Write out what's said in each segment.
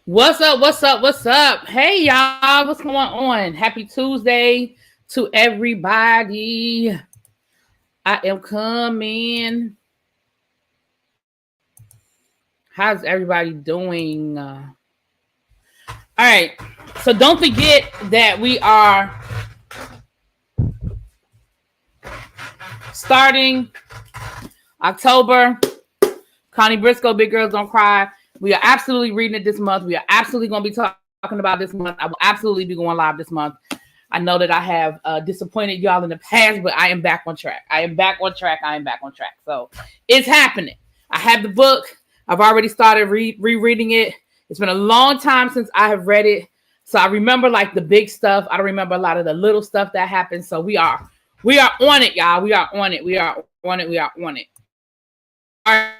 What's up? What's up? What's up? Hey, y'all. What's going on? Happy Tuesday to everybody. I am coming. How's everybody doing? All right. So don't forget that we are starting October. Connie Briscoe, Big Girls Don't Cry. We are absolutely reading it this month. We are absolutely going to be talking about this month. I will absolutely be going live this month. I know that I have disappointed y'all in the past, but I am back on track. I am back on track. So it's happening. I have the book. I've already started rereading it. It's been a long time since I have read it. So I remember like the big stuff. I don't remember a lot of the little stuff that happened. So we are on it, y'all. We are on it. All right.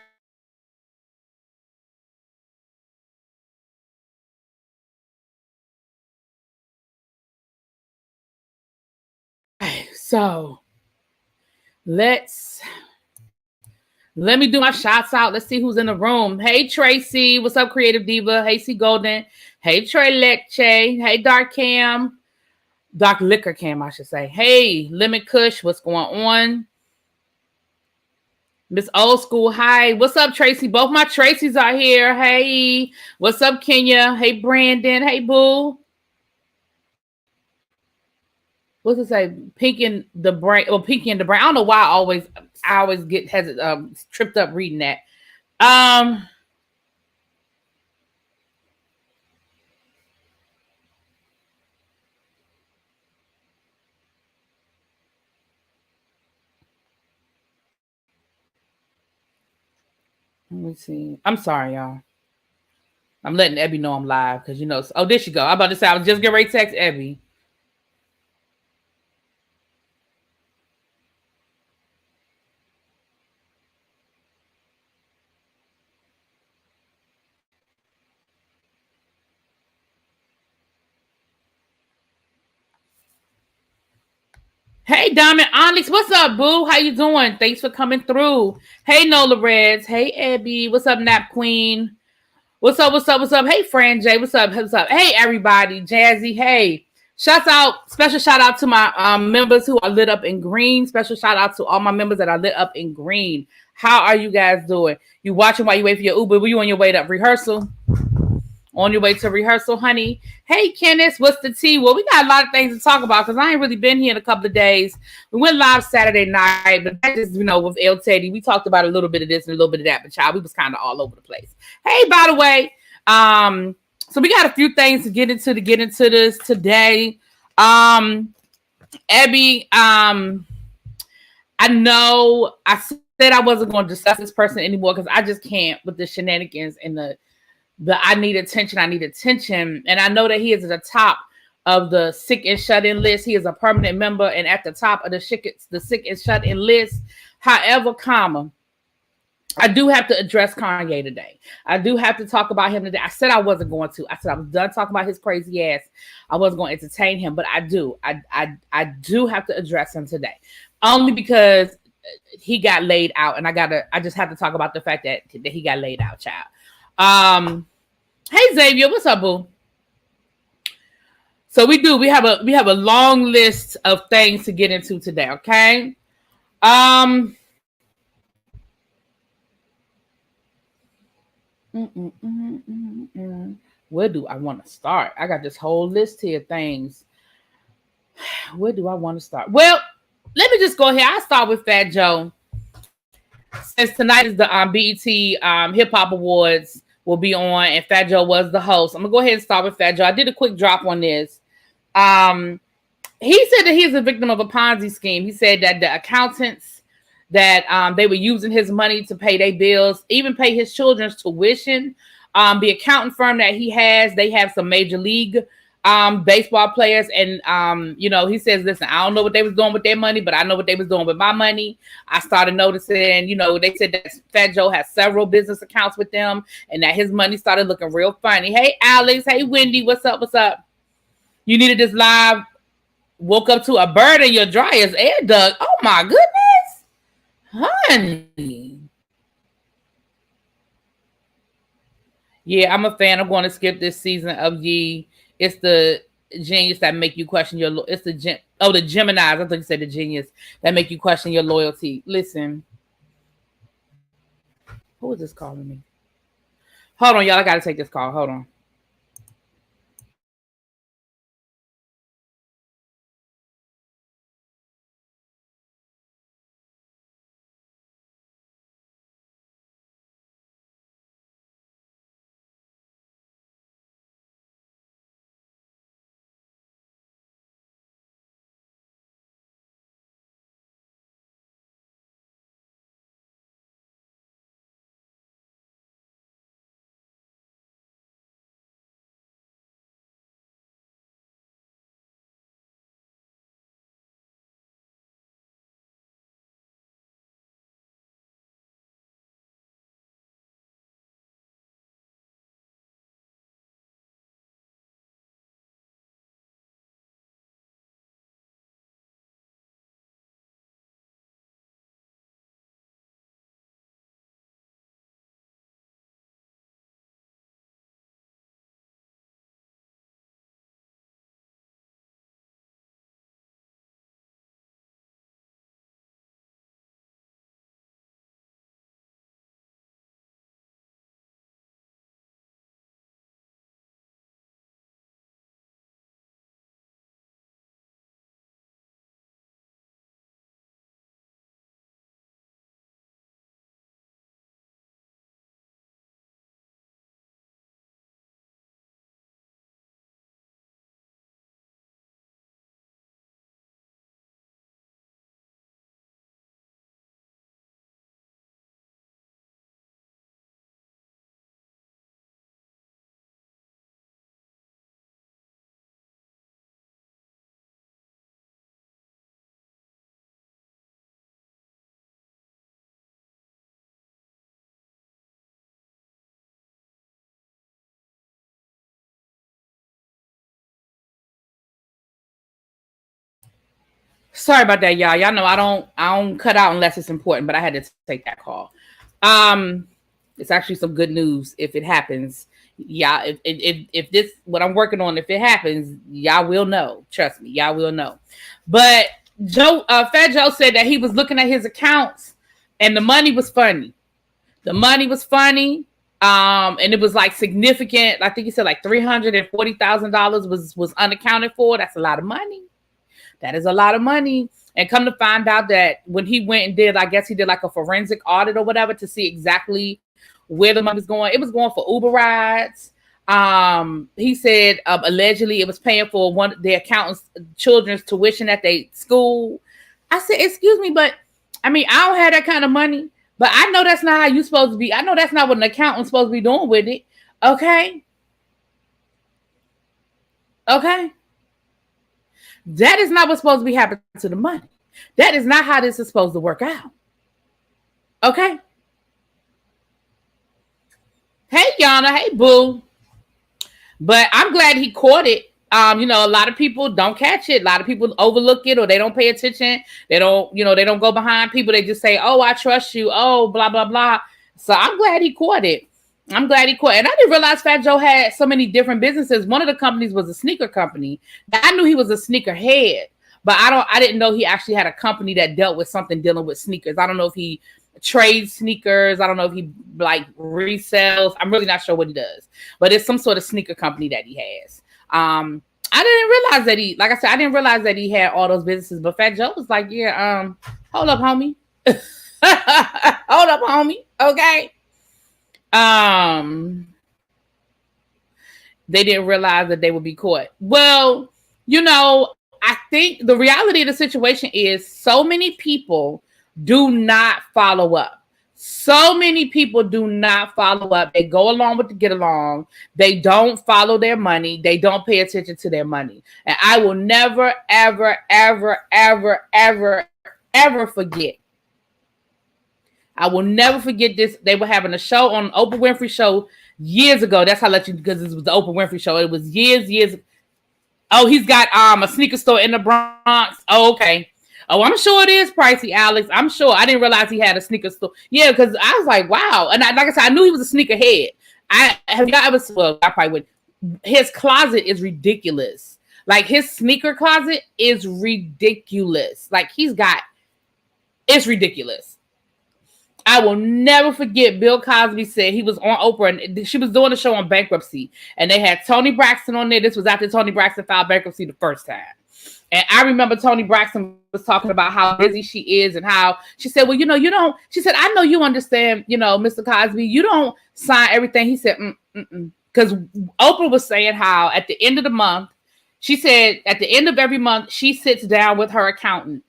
So let me do my shots out. Let's see who's in the room. Hey, Tracy. What's up, Creative Diva? Hey, C Golden. Hey, Trey Lecce. Hey, Dark Cam. Dark Liquor Cam, I should say. Hey, Lemon Kush. What's going on? Miss Old School. Hi. What's up, Tracy? Both my Tracys are here. Hey. What's up, Kenya? Hey, Brandon. Hey, Boo. What's it say? Pinky and the Brain. Well, Pinky and the Brain. I don't know why I always get tripped up reading that. Let me see. I'm sorry, y'all. I'm letting Ebby know I'm live because you know. Oh, there she go. I'm about to say I was just getting ready to text Ebby. Hey, Diamond Onyx, what's up, boo? How you doing? Thanks for coming through. Hey, Nola Reds. Hey, Ebby. What's up, Nap Queen? What's up? Hey, Fran J. What's up? Hey, everybody. Jazzy. Hey. Special shout out to my members who are lit up in green. Special shout out to all my members that are lit up in green. How are you guys doing? You watching while you wait for your Uber? Were you on your way to rehearsal? On your way to rehearsal, honey. Hey, Kenneth, what's the tea? Well, we got a lot of things to talk about because I ain't really been here in a couple of days. We went live Saturday night, but that is, with El Teddy. We talked about a little bit of this and a little bit of that, but child, we was kind of all over the place. Hey, by the way, so we got a few things to get into this today. Abby, I know I said I wasn't going to discuss this person anymore because I just can't with the shenanigans and the I need attention. And I know that he is at the top of the sick and shut in list. He is a permanent member and at the top of the sick and shut in list. However, I do have to address Kanye today. I do have to talk about him today. I said I wasn't going to. I said I was done talking about his crazy ass. I wasn't going to entertain him, but I do. I do have to address him today. Only because he got laid out, and I just have to talk about the fact that he got laid out, child. Hey Xavier, what's up, boo? So we have a long list of things to get into today, okay? Where do I want to start? I got this whole list here of things. Where do I want to start? Well, let me just go here. I'll start with Fat Joe. Since tonight is the BET Hip Hop Awards will be on, and Fat Joe was the host. I'm gonna go ahead and start with Fat Joe. I did a quick drop on this. He said that he's a victim of a Ponzi scheme. He said that the accountants that they were using his money to pay their bills, even pay his children's tuition. The accountant firm that he has, they have some major league baseball players, and he says, listen, I don't know what they was doing with their money, but I know what they was doing with my money. I started noticing, they said that Fat Joe has several business accounts with them, and that his money started looking real funny. Hey Alex, hey Wendy, what's up? You needed this live, woke up to a bird in your dryer's air duct. Oh my goodness, honey. Yeah, I'm a fan. I'm going to skip this season of Ye. It's the genius that make you question your. It's the the Geminis. I think you said the genius that make you question your loyalty. Listen, who is this calling me? Hold on, y'all. I gotta take this call. Hold on. Sorry about that, y'all. Y'all know I don't cut out unless it's important, but I had to take that call. Um, it's actually some good news if it happens. Yeah, if this what I'm working on, if it happens, y'all will know. Trust me, y'all will know. But Fat Joe said that he was looking at his accounts and the money was funny. The money was funny. And it was like significant. I think he said like $340,000 was unaccounted for. That's a lot of money. That is a lot of money. And come to find out that when he went and did, I guess he did like a forensic audit or whatever to see exactly where the money was going. It was going for Uber rides. He said allegedly it was paying for one of the accountant's children's tuition at their school. I said, excuse me, but I mean, I don't have that kind of money, but I know that's not how you supposed to be. I know that's not what an accountant's supposed to be doing with it. Okay. Okay. That is not what's supposed to be happening to the money. That is not how this is supposed to work out. Okay. Hey, Yana. Hey, Boo. But I'm glad he caught it. A lot of people don't catch it. A lot of people overlook it or they don't pay attention. They don't go behind people. They just say, oh, I trust you. Oh, blah, blah, blah. So I'm glad he caught it. And I didn't realize Fat Joe had so many different businesses. One of the companies was a sneaker company. I knew he was a sneaker head, but I didn't know he actually had a company that dealt with something dealing with sneakers. I don't know if he trades sneakers. I don't know if he like resells. I'm really not sure what he does, but it's some sort of sneaker company that he has. I didn't realize that like I said, I didn't realize that he had all those businesses, but Fat Joe was like, yeah, hold up, homie. Hold up, homie. Okay. They didn't realize that they would be caught. Well, I think the reality of the situation is so many people do not follow up. So many people do not follow up. They go along with the get along. They don't follow their money. They don't pay attention to their money. And I will never, ever, ever, ever, ever, ever forget. I will never forget this. They were having a show on Oprah Winfrey show years ago. That's how I let you, because it was the Oprah Winfrey show. It was years. Oh, he's got a sneaker store in the Bronx. Oh, okay. Oh, I'm sure it is pricey, Alex. I'm sure. I didn't realize he had a sneaker store. Yeah, because I was like, wow. And like I said, I knew he was a sneaker head. I probably would. His closet is ridiculous. Like his sneaker closet is ridiculous. Like it's ridiculous. I will never forget Bill Cosby said he was on Oprah and she was doing a show on bankruptcy and they had Toni Braxton on there. This was after Toni Braxton filed bankruptcy the first time. And I remember Toni Braxton was talking about how busy she is and how she said, well, you don't, she said, I know you understand, Mr. Cosby, you don't sign everything. He said, because Oprah was saying how at the end of the month, she said at the end of every month, she sits down with her accountant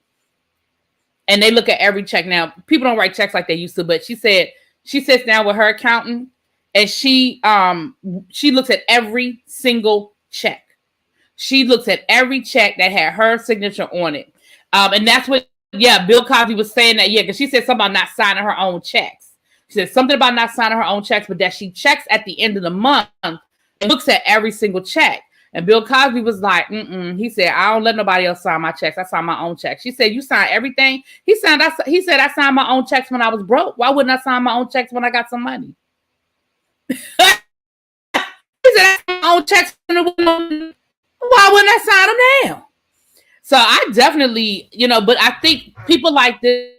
and they look at every check. Now, people don't write checks like they used to, but she said she sits down with her accountant and she looks at every single check. She looks at every check that had her signature on it. And that's what, Bill Cosby was saying that, because she said something about not signing her own checks. She said something about not signing her own checks, but that she checks at the end of the month and looks at every single check. And Bill Cosby was like, He said, I don't let nobody else sign my checks. I sign my own checks. She said, you sign everything? He said, I signed my own checks when I was broke. Why wouldn't I sign my own checks when I got some money? He said, I signed my own checks. Why wouldn't I sign them now? So I definitely, but I think people like this,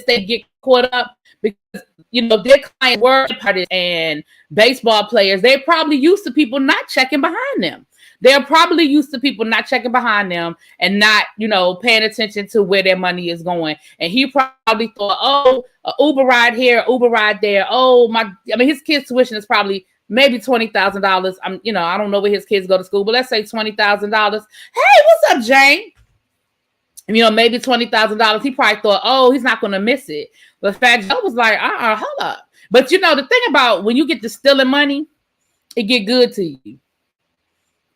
they get caught up because, their client work and baseball players, they're probably used to people not checking behind them. They're probably used to people not checking behind them and not, paying attention to where their money is going. And he probably thought, oh, an Uber ride here, Uber ride there. Oh, his kid's tuition is probably maybe $20,000. I don't know where his kids go to school, but let's say $20,000. Hey, what's up, Jane? Maybe $20,000. He probably thought, oh, he's not going to miss it. But Fat Joe was like, hold up. But the thing about when you get to stealing money, it get good to you.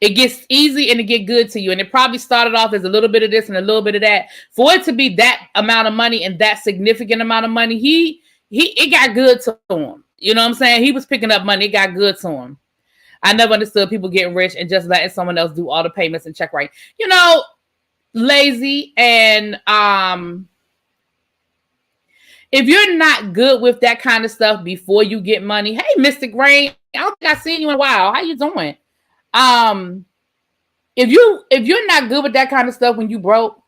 It gets easy and it get good to you. And it probably started off as a little bit of this and a little bit of that. For it to be that amount of money and that significant amount of money, it got good to him. You know what I'm saying? He was picking up money. It got good to him. I never understood people getting rich and just letting someone else do all the payments and check right. Lazy. And if you're not good with that kind of stuff before you get money, hey, Mystic Rain, I don't think I've seen you in a while. How you doing? If you're not good with that kind of stuff when you broke,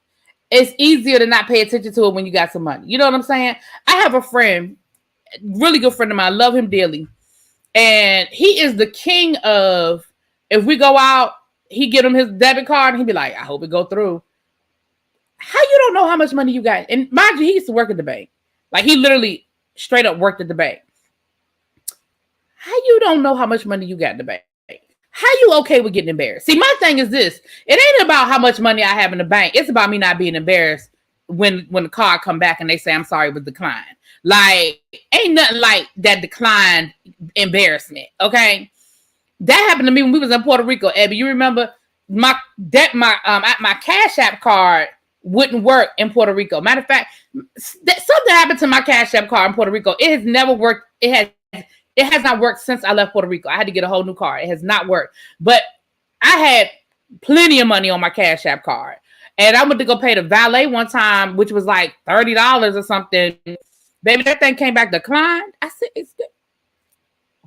it's easier to not pay attention to it when you got some money. You know what I'm saying? I have a friend, really good friend of mine. I love him dearly. And he is the king of, if we go out, he get him his debit card and he'd be like, I hope it go through. How you don't know how much money you got? And mind you, he used to work at the bank. Like he literally straight up worked at the bank. How you don't know how much money you got in the bank? How you okay with getting embarrassed? See, my thing is this. It ain't about how much money I have in the bank. It's about me not being embarrassed when the card come back and they say, I'm sorry, it was declined. Like, ain't nothing like that declined embarrassment, okay? That happened to me when we was in Puerto Rico, Abby. You remember my Cash App card wouldn't work in Puerto Rico. Matter of fact, something happened to my Cash App card in Puerto Rico. It has never worked. It has not worked since I left Puerto Rico. I had to get a whole new card. It has not worked. But I had plenty of money on my Cash App card. And I went to go pay the valet one time, which was like $30 or something. Baby, that thing came back declined. I said, it's good.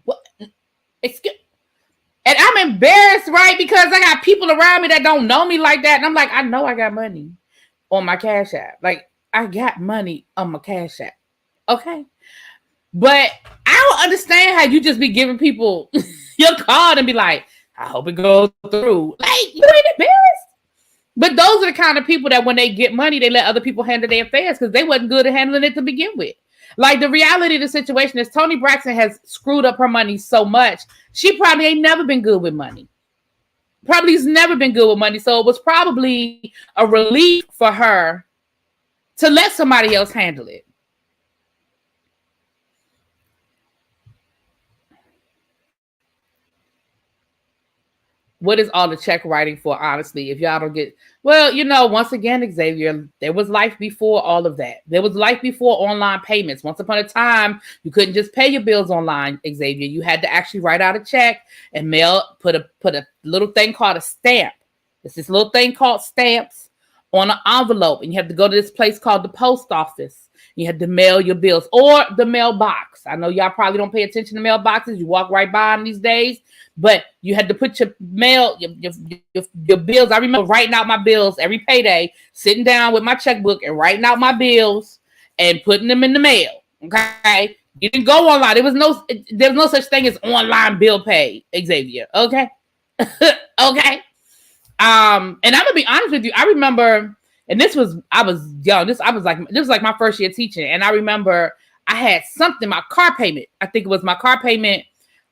What? It's good. And I'm embarrassed, right? Because I got people around me that don't know me like that. And I'm like, I know I got money on my Cash App. Like, I got money on my Cash App. Okay? But I don't understand how you just be giving people your card and be like, I hope it goes through. Like, you ain't embarrassed. But those are the kind of people that when they get money, they let other people handle their affairs because they wasn't good at handling it to begin with. Like, the reality of the situation is Toni Braxton has screwed up her money so much. She probably ain't never been good with money. Probably has never been good with money. So it was probably a relief for her to let somebody else handle it. What is all the check writing for, honestly? If y'all don't get... Well, once again, Xavier, there was life before all of that. There was life before online payments. Once upon a time, you couldn't just pay your bills online, Xavier. You had to actually write out a check and put a little thing called a stamp. It's this little thing called stamps on an envelope. And you have to go to this place called the post office. You had to mail your bills or the mailbox. I know y'all probably don't pay attention to mailboxes. You walk right by them these days, but you had to put your mail, your bills. I remember writing out my bills every payday, sitting down with my checkbook and writing out my bills and putting them in the mail. Okay. You didn't go online. There was no such thing as online bill pay, Xavier. Okay. Okay. And I'm gonna be honest with you. I remember, and I was young. This was like my first year teaching, and I remember I had something. My car payment. I think it was my car payment.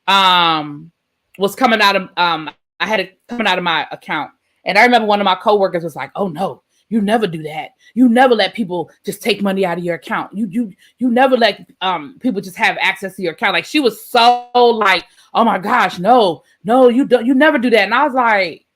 Was coming out of I had it coming out of my account, and I remember one of my coworkers was like, "Oh no, you never do that. You never let people just take money out of your account. You never let people just have access to your account." Like she was so like, "Oh my gosh, no, you don't. You never do that." And I was like,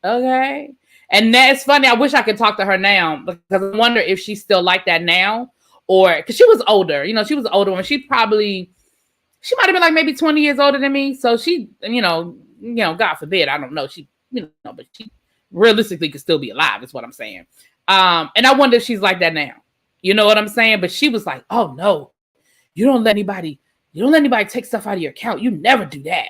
okay. And that's funny. I wish I could talk to her now because I wonder if she's still like that now, or because she was older. She was older when she might have been like maybe 20 years older than me. So she, God forbid, I don't know. She, but she realistically could still be alive. Is what I'm saying. And I wonder if she's like that now. You know what I'm saying? But she was like, "Oh no, you don't let anybody take stuff out of your account. You never do that."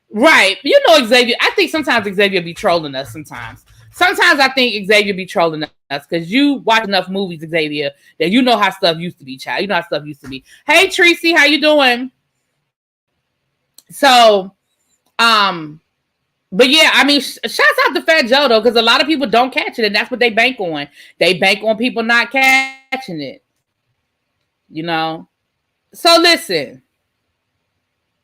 Right. Xavier, I think sometimes Xavier be trolling us sometimes. Sometimes I think Xavier be trolling us because you watch enough movies, Xavier, that you know how stuff used to be, child. You know how stuff used to be. Hey, Tracy, how you doing? So, but yeah, I mean, shouts out to Fat Joe, though, because a lot of people don't catch it, and that's what they bank on. They bank on people not catching it. So listen.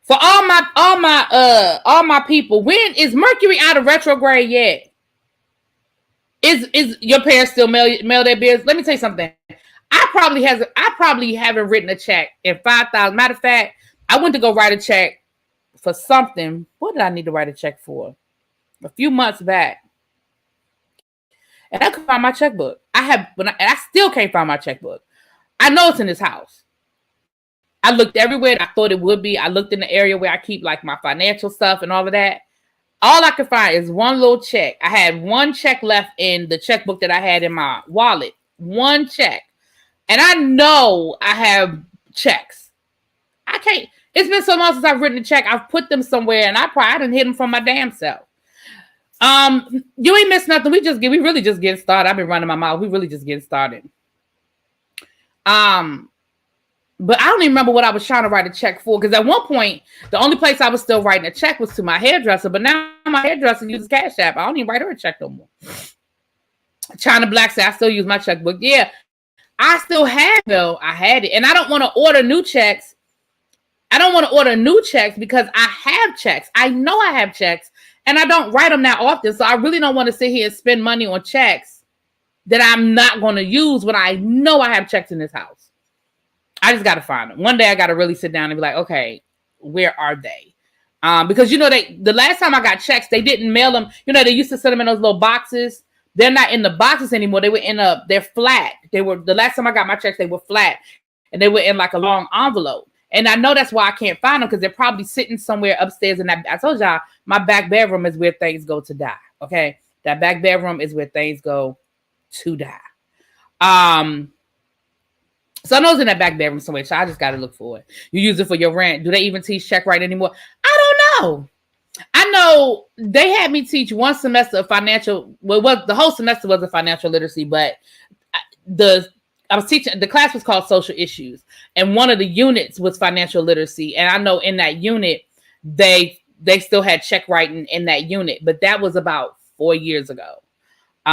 For all my people, when is Mercury out of retrograde yet? Is your parents still mail their bills? Let me tell you something. I probably haven't written a check in 5,000. Matter of fact, I went to go write a check for something. What did I need to write a check for? A few months back, and I couldn't find my checkbook. And I still can't find my checkbook. I know it's in this house. I looked everywhere. I thought it would be. I looked in the area where I keep like my financial stuff and all of that. All I could find is one little check. I had one check left in the checkbook that I had in my wallet. One check. And I know I have checks. I can't. It's been so long since I've written a check. I've put them somewhere and I didn't hit them from my damn self. You ain't missed nothing. We really just getting started. I've been running my mouth. We really just getting started. But I don't even remember what I was trying to write a check for. Because at one point, the only place I was still writing a check was to my hairdresser. But now my hairdresser uses Cash App. I don't even write her a check no more. China Black said, I still use my checkbook. Yeah, I still have though. I had it. And I don't want to order new checks. Because I have checks. I know I have checks. And I don't write them that often. So I really don't want to sit here and spend money on checks that I'm not going to use when I know I have checks in this house. I just got to find them. One day I got to really sit down and be like, okay, where are they? Because, the last time I got checks, they didn't mail them. They used to send them in those little boxes. They're not in the boxes anymore. They were they're flat. The last time I got my checks, they were flat and they were in like a long envelope. And I know that's why I can't find them because they're probably sitting somewhere upstairs in that. I told y'all my back bedroom is where things go to die. Okay. That back bedroom is where things go to die. So I know it's in that back bedroom somewhere, so I just got to look for it. You use it for your rent. Do they even teach check write anymore? I don't know. I know they had me teach one semester of financial. Well, the whole semester was a financial literacy, but I was teaching. The class was called social issues, and one of the units was financial literacy. And I know in that unit they still had check writing in that unit, but that was about 4 years ago. So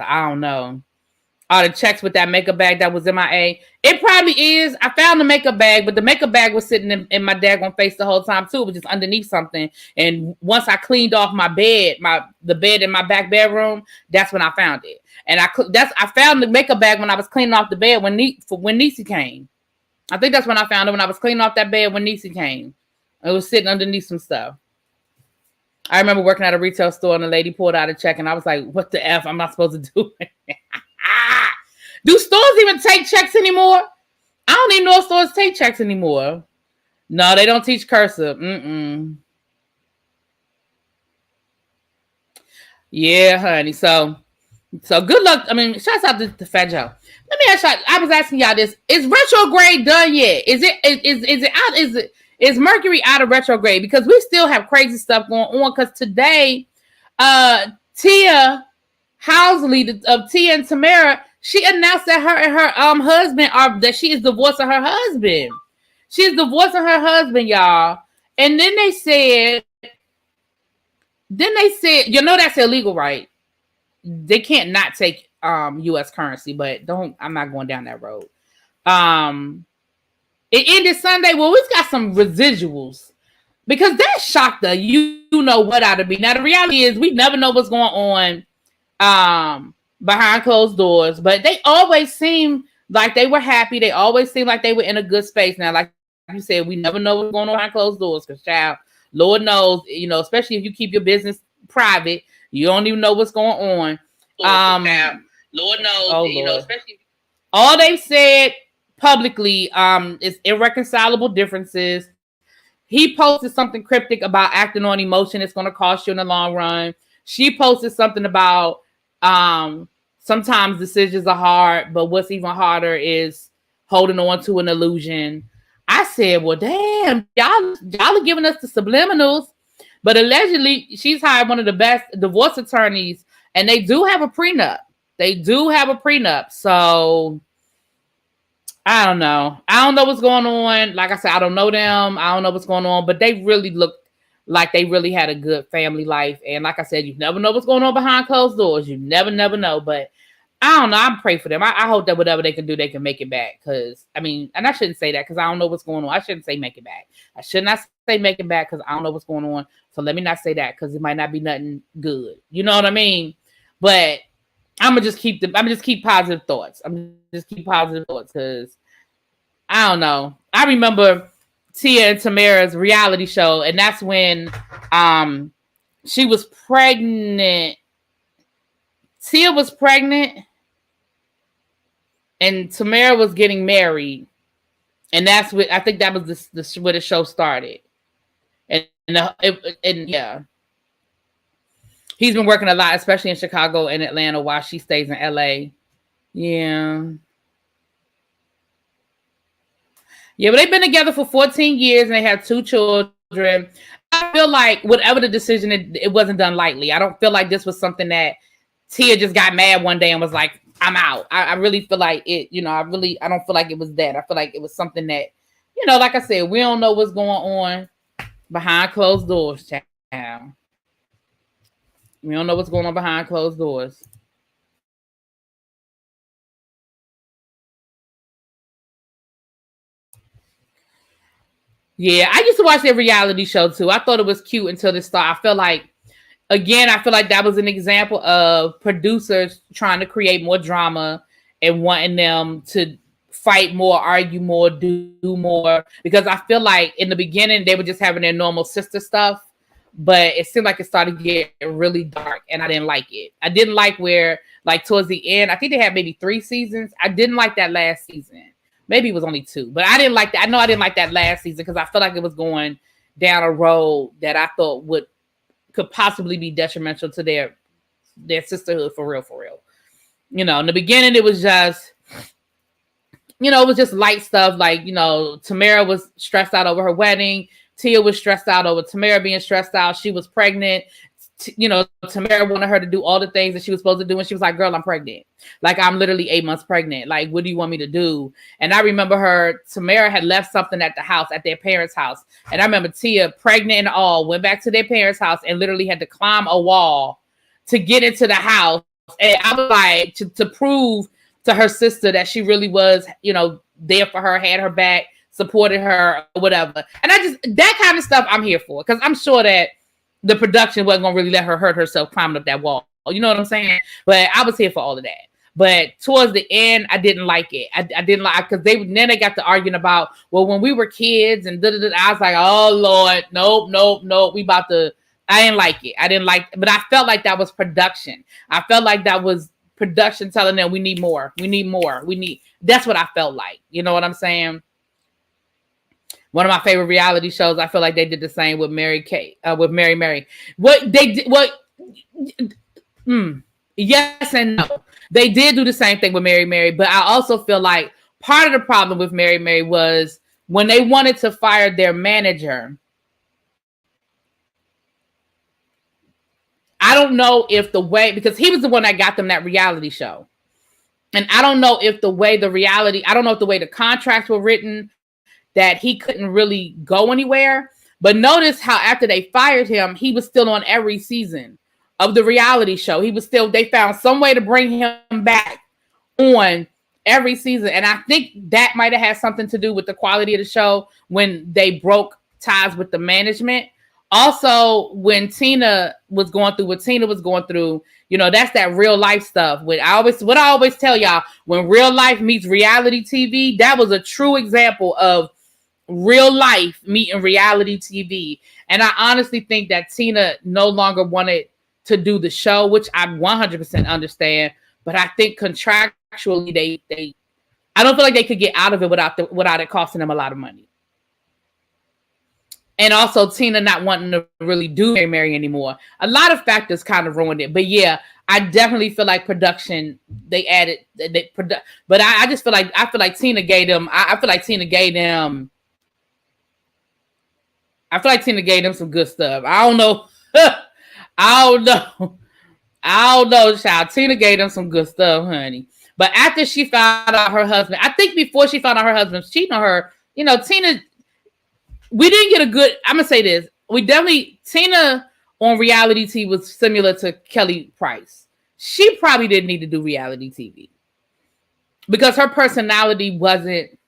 I don't know. All the checks with that makeup bag that was MIA. It probably is. I found the makeup bag, but the makeup bag was sitting in my daggone face the whole time too. It was just underneath something. And once I cleaned off my bed, the bed in my back bedroom, that's when I found it. And I found the makeup bag when I was cleaning off the bed when Niecy came. I think that's when I found it, when I was cleaning off that bed when Niecy came. It was sitting underneath some stuff. I remember working at a retail store and the lady pulled out a check and I was like, what the F? I'm not supposed to do it. Do stores even take checks anymore? I don't even know if stores take checks anymore. No, they don't teach cursive. Yeah, honey. So So good luck. I mean, shouts out to Fat Joe. Let me ask y'all. I was asking y'all this: is retrograde done yet? Is it out? Is Mercury out of retrograde? Because we still have crazy stuff going on. Because today, Tia Housley of Tia and Tamara, she announced that her and her husband are that she is divorcing her husband. She is divorcing her husband, y'all. And then they said, you know, that's illegal, right? They can't not take U.S. currency, but I'm not going down that road. It ended Sunday. Well, we've got some residuals because that shocked the you know what out of me. Now the reality is we never know what's going on behind closed doors, but they always seem like they were happy. They always seem like they were in a good space. Now, like you said, we never know what's going on behind closed doors because, child, Lord knows, you know, especially if you keep your business private. You don't even know what's going on. Lord knows, you know, especially all they've said publicly is irreconcilable differences. He posted something cryptic about acting on emotion. It's going to cost you in the long run. She posted something about sometimes decisions are hard, but what's even harder is holding on to an illusion. I said, well, damn, y'all are giving us the subliminals. But allegedly, she's hired one of the best divorce attorneys, and they do have a prenup. So I don't know. I don't know what's going on. Like I said, I don't know them. I don't know what's going on, but they really look like they really had a good family life. And like I said, you never know what's going on behind closed doors. You never know. But I don't know. I'm praying for them. I hope that whatever they can do, they can make it back. Because, I mean, and I shouldn't say that because I don't know what's going on. I shouldn't say make it back. I should not say make it back because I don't know what's going on. So let me not say that because it might not be nothing good. You know what I mean? But I'm gonna just keep positive thoughts. Because I don't know. I remember Tia and Tamara's reality show, and that's when she was pregnant. Tia was pregnant, and Tamara was getting married, and that's what I think that was where the show started. And yeah, he's been working a lot, especially in Chicago and Atlanta, while she stays in LA. Yeah, but they've been together for 14 years and they have 2 children. I feel like whatever the decision, it wasn't done lightly. I don't feel like this was something that Tia just got mad one day and was like, I'm out. I really feel like it, you know, I don't feel like it was that. I feel like it was something that, you know, like I said, we don't know what's going on behind closed doors, child. We don't know what's going on behind closed doors. Yeah, I used to watch their reality show too. I thought it was cute until this started. I feel like that was an example of producers trying to create more drama and wanting them to fight more, argue more, do more. Because I feel like in the beginning, they were just having their normal sister stuff. But it seemed like it started getting really dark, and I didn't like it. I didn't like where, like, towards the end, I think they had maybe 3 seasons. I didn't like that last season. Maybe it was only 2, but I didn't like that. I know I didn't like that last season because I felt like it was going down a road that I thought could possibly be detrimental to their sisterhood for real. You know, in the beginning, it was just, you know, it was just light stuff. Like, you know, Tamara was stressed out over her wedding. Tia was stressed out over Tamara being stressed out. She was pregnant. You know, Tamara wanted her to do all the things that she was supposed to do. And she was like, girl, I'm pregnant. Like, I'm literally 8 months pregnant. Like, what do you want me to do? And I remember Tamara had left something at the house, at their parents' house. And I remember Tia, pregnant and all, went back to their parents' house and literally had to climb a wall to get into the house. And I was like, to prove to her sister that she really was, you know, there for her, had her back, supported her, or whatever. And that kind of stuff I'm here for. Because I'm sure that the production wasn't going to really let her hurt herself climbing up that wall. You know what I'm saying? But I was here for all of that. But towards the end, I didn't like it. I didn't like, because then they got to arguing about, well, when we were kids and I was like, oh Lord, nope. I didn't like it. But I felt like that was production. I felt like that was production telling them we need more. That's what I felt like. You know what I'm saying? One of my favorite reality shows. I feel like they did the same with Mary Kay, with Mary. What they did, Yes and no. They did do the same thing with Mary, but I also feel like part of the problem with Mary was when they wanted to fire their manager. I don't know if the way, because he was the one that got them that reality show. And I don't know if the way I don't know if the way the contracts were written that he couldn't really go anywhere. But notice how after they fired him, he was still on every season of the reality show. They found some way to bring him back on every season. And I think that might have had something to do with the quality of the show when they broke ties with the management. Also, when Tina was going through what Tina was going through, you know, that's that real life stuff. What I always tell y'all, when real life meets reality TV, that was a true example of real life meeting reality TV. And I honestly think that Tina no longer wanted to do the show, which I 100% understand. But I think contractually, I don't feel like they could get out of it without it costing them a lot of money. And also Tina not wanting to really do Mary anymore. A lot of factors kind of ruined it. But yeah, I definitely feel like production, but I just feel like Tina gave them, I feel like Tina gave them some good stuff. I don't know. I don't know, child. Tina gave them some good stuff, honey. But after she found out her husband, I think before she found out her husband was cheating on her, you know, Tina, we didn't get a good, I'm going to say this. Tina on reality TV was similar to Kelly Price. She probably didn't need to do reality TV because her personality wasn't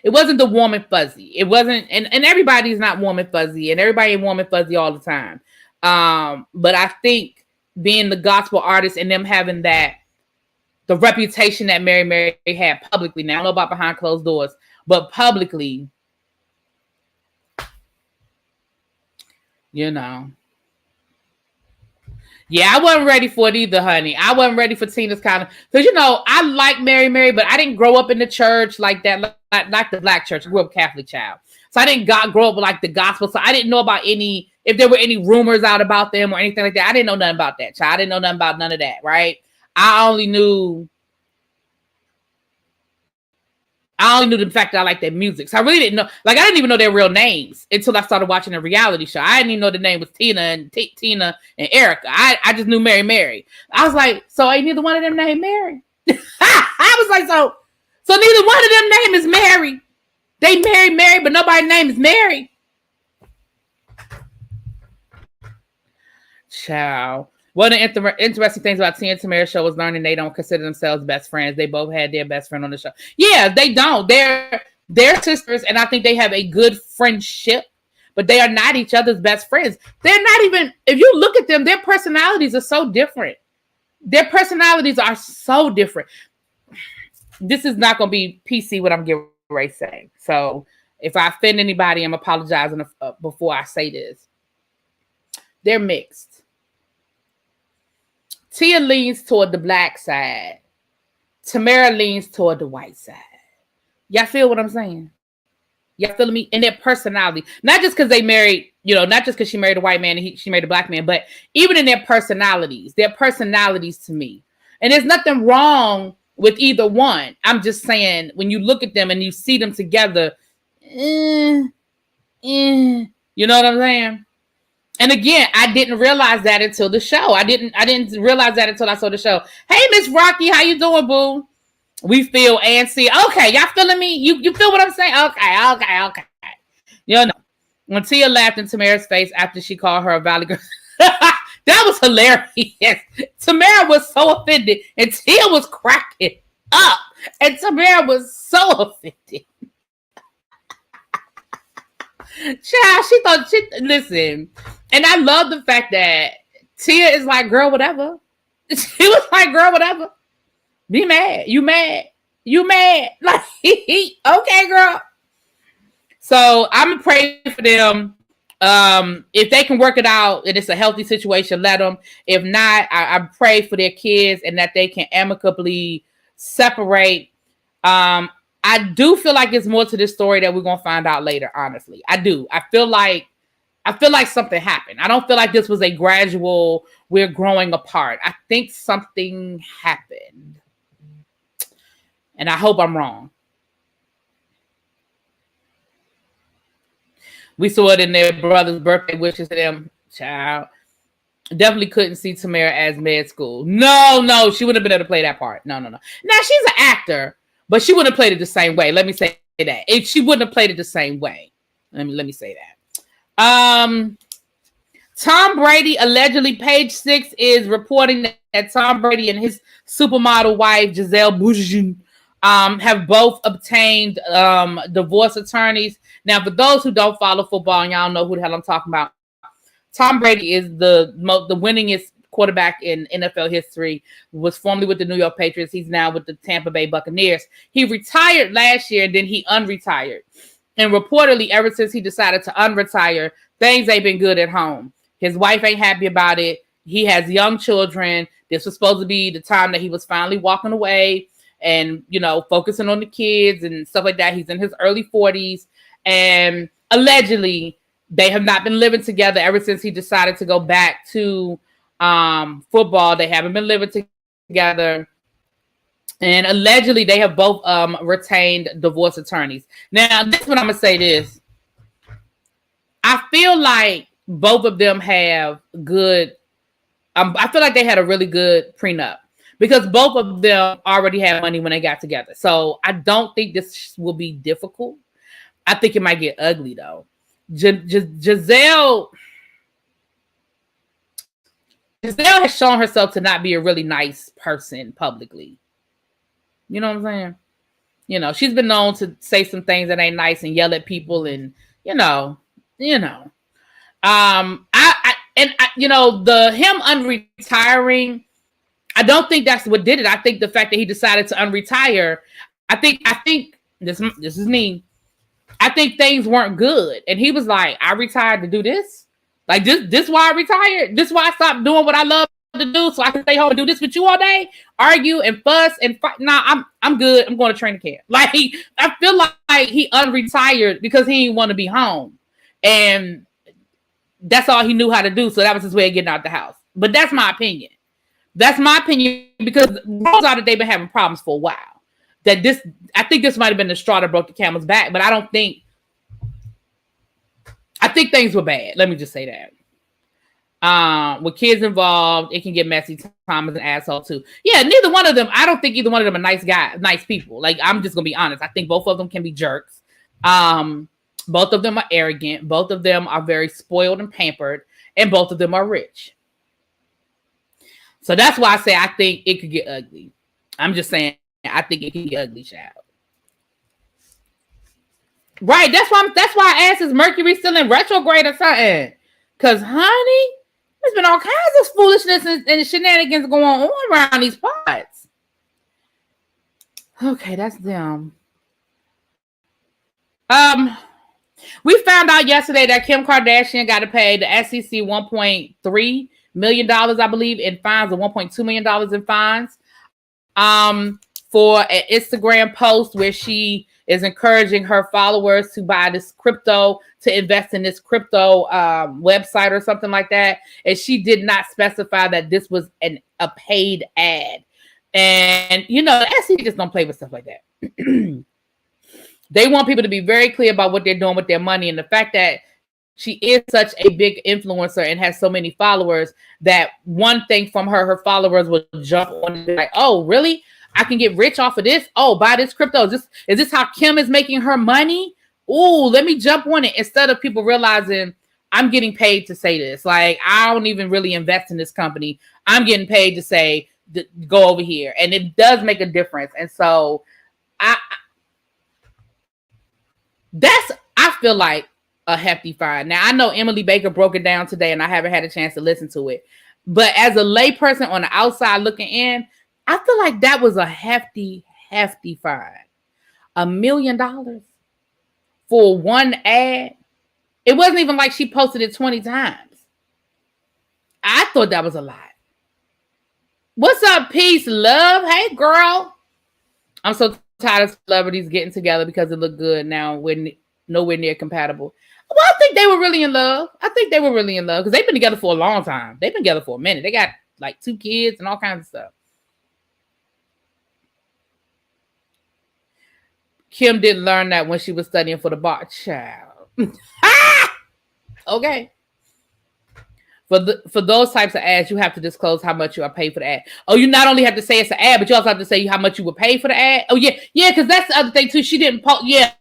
the warm and fuzzy. It wasn't, and everybody's not warm and fuzzy, and everybody ain't warm and fuzzy all the time. But I think being the gospel artist and them having the reputation that Mary had publicly, now I don't know about behind closed doors, but publicly, you know. Yeah, I wasn't ready for it either, honey. I wasn't ready for Tina's kind of, because, you know, I like Mary, but I didn't grow up in the church like that, like the black church. I grew up Catholic child. So I didn't grow up with like the gospel. So I didn't know about if there were any rumors out about them or anything like that. I didn't know nothing about that, child. I didn't know nothing about none of that, right? I only knew the fact that I liked their music. So I really didn't know, like, I didn't even know their real names until I started watching a reality show. I didn't even know the name was Tina and Erica. I just knew Mary. I was like, so ain't neither one of them named Mary? I was like, so neither one of them name is Mary. They married Mary, but nobody's name is Mary. Child. One of the interesting things about Tina and Tamara's show was learning they don't consider themselves best friends. They both had their best friend on the show. Yeah, they don't. They're sisters, and I think they have a good friendship, but they are not each other's best friends. They're not even, if you look at them, their personalities are so different. This is not going to be PC what I'm getting ready to say. So if I offend anybody, I'm apologizing before I say this. They're mixed. Tia leans toward the black side. Tamara leans toward the white side. Y'all feel what I'm saying? Y'all feeling me? And their personality. Not just because they married, you know, not just because she married a white man and she married a black man, but even in their personalities to me. And there's nothing wrong with either one. I'm just saying, when you look at them and you see them together, you know what I'm saying? And again, I didn't realize that until the show. I didn't realize that until I saw the show. Hey, Miss Rocky, how you doing, boo? We feel and see. Okay, y'all feeling me? You feel what I'm saying? Okay. You know, when Tia laughed in Tamara's face after she called her a valley girl, that was hilarious. Tamara was so offended, and Tia was cracking up, and Tamara was so offended. Child, she thought listen, and I love the fact that Tia is like, girl, whatever. She was like, girl, whatever. Be mad. You mad. Like, okay, girl. So I'm gonna pray for them. If they can work it out and it's a healthy situation, let them. If not, I pray for their kids and that they can amicably separate. I do feel like it's more to this story that we're going to find out later, honestly. I do. I feel like I feel like something happened. I don't feel like this was a gradual, we're growing apart. I think something happened. And I hope I'm wrong. We saw it in their brother's birthday wishes to them. Child. Definitely couldn't see Tamara as med school. No, she wouldn't have been able to play that part. No. Now, she's an actor, but she wouldn't have played it the same way. Let me say that. If she wouldn't have played it the same way. Let me say that. Tom Brady, allegedly, Page 6 is reporting that Tom Brady and his supermodel wife, Gisele Bündchen, have both obtained divorce attorneys. Now, for those who don't follow football, and y'all know who the hell I'm talking about, Tom Brady is the winningest quarterback in NFL history, was formerly with the New York Patriots. He's now with the Tampa Bay Buccaneers. He retired last year, and then he unretired. And reportedly, ever since he decided to unretire, things ain't been good at home. His wife ain't happy about it. He has young children. This was supposed to be the time that he was finally walking away and, focusing on the kids and stuff like that. He's in his early 40s. And allegedly, they have not been living together ever since he decided to go back to football. They haven't been living together. And allegedly, they have both retained divorce attorneys. Now, this is what I'm going to say this. I feel like both of them have good... I feel like they had a really good prenup because both of them already had money when they got together. So I don't think this will be difficult. I think it might get ugly, though. Gisele has shown herself to not be a really nice person publicly. You know what I'm saying? She's been known to say some things that ain't nice and yell at people, and him unretiring, I don't think that's what did it. I think the fact that he decided to unretire, I think this is me. I think things weren't good. And he was like, I retired to do this. Like this why I retired. This why I stopped doing what I love to do so I can stay home and do this with you all day, argue and fuss and fight. Nah, I'm good. I'm going to training camp. Like I feel like he unretired because he didn't want to be home. And that's all he knew how to do. So that was his way of getting out the house. But that's my opinion. That's my opinion because those are that they've been having problems for a while. I think this might have been the straw that broke the camel's back, but I think things were bad. Let me just say that. With kids involved, it can get messy. Tom is an asshole too. Yeah, neither one of them. I don't think either one of them are nice people. Like, I'm just gonna be honest. I think both of them can be jerks. Both of them are arrogant. Both of them are very spoiled and pampered, and both of them are rich. So that's why I say I think it could get ugly. I'm just saying I think it could get ugly, child. Right. That's why I asked, is Mercury still in retrograde or something? Because, honey, there's been all kinds of foolishness and shenanigans going on around these parts. Okay, that's them. We found out yesterday that Kim Kardashian got to pay the SEC $1.3 million, I believe, in fines, or $1.2 million in fines, for an Instagram post where she is encouraging her followers to buy this crypto, to invest in this crypto website or something like that. And she did not specify that this was a paid ad. And, the SEC just don't play with stuff like that. They want people to be very clear about what they're doing with their money. And the fact that she is such a big influencer and has so many followers, that one thing from her followers will jump on and be like, oh, really? I can get rich off of this? Oh, buy this crypto. Is this how Kim is making her money? Ooh, let me jump on it. Instead of people realizing I'm getting paid to say this. Like, I don't even really invest in this company. I'm getting paid to say, go over here. And it does make a difference. And so I feel like a hefty fine. Now, I know Emily Baker broke it down today, and I haven't had a chance to listen to it. But as a layperson on the outside looking in, I feel like that was a hefty fine. $1 million for one ad. It wasn't even like she posted it 20 times. I thought that was a lot. What's up, peace, love? Hey, girl. I'm so tired of celebrities getting together because it looked good. Now we're nowhere near compatible. Well, I think they were really in love. I think they were really in love because they've been together for a long time. They've been together for a minute. They got like 2 kids and all kinds of stuff. Kim didn't learn that when she was studying for the bar. Child. Okay. For those types of ads, you have to disclose how much you are paid for the ad. Oh, you not only have to say it's an ad, but you also have to say how much you would pay for the ad. Oh, yeah. Yeah, because that's the other thing, too. She didn't post. Yeah.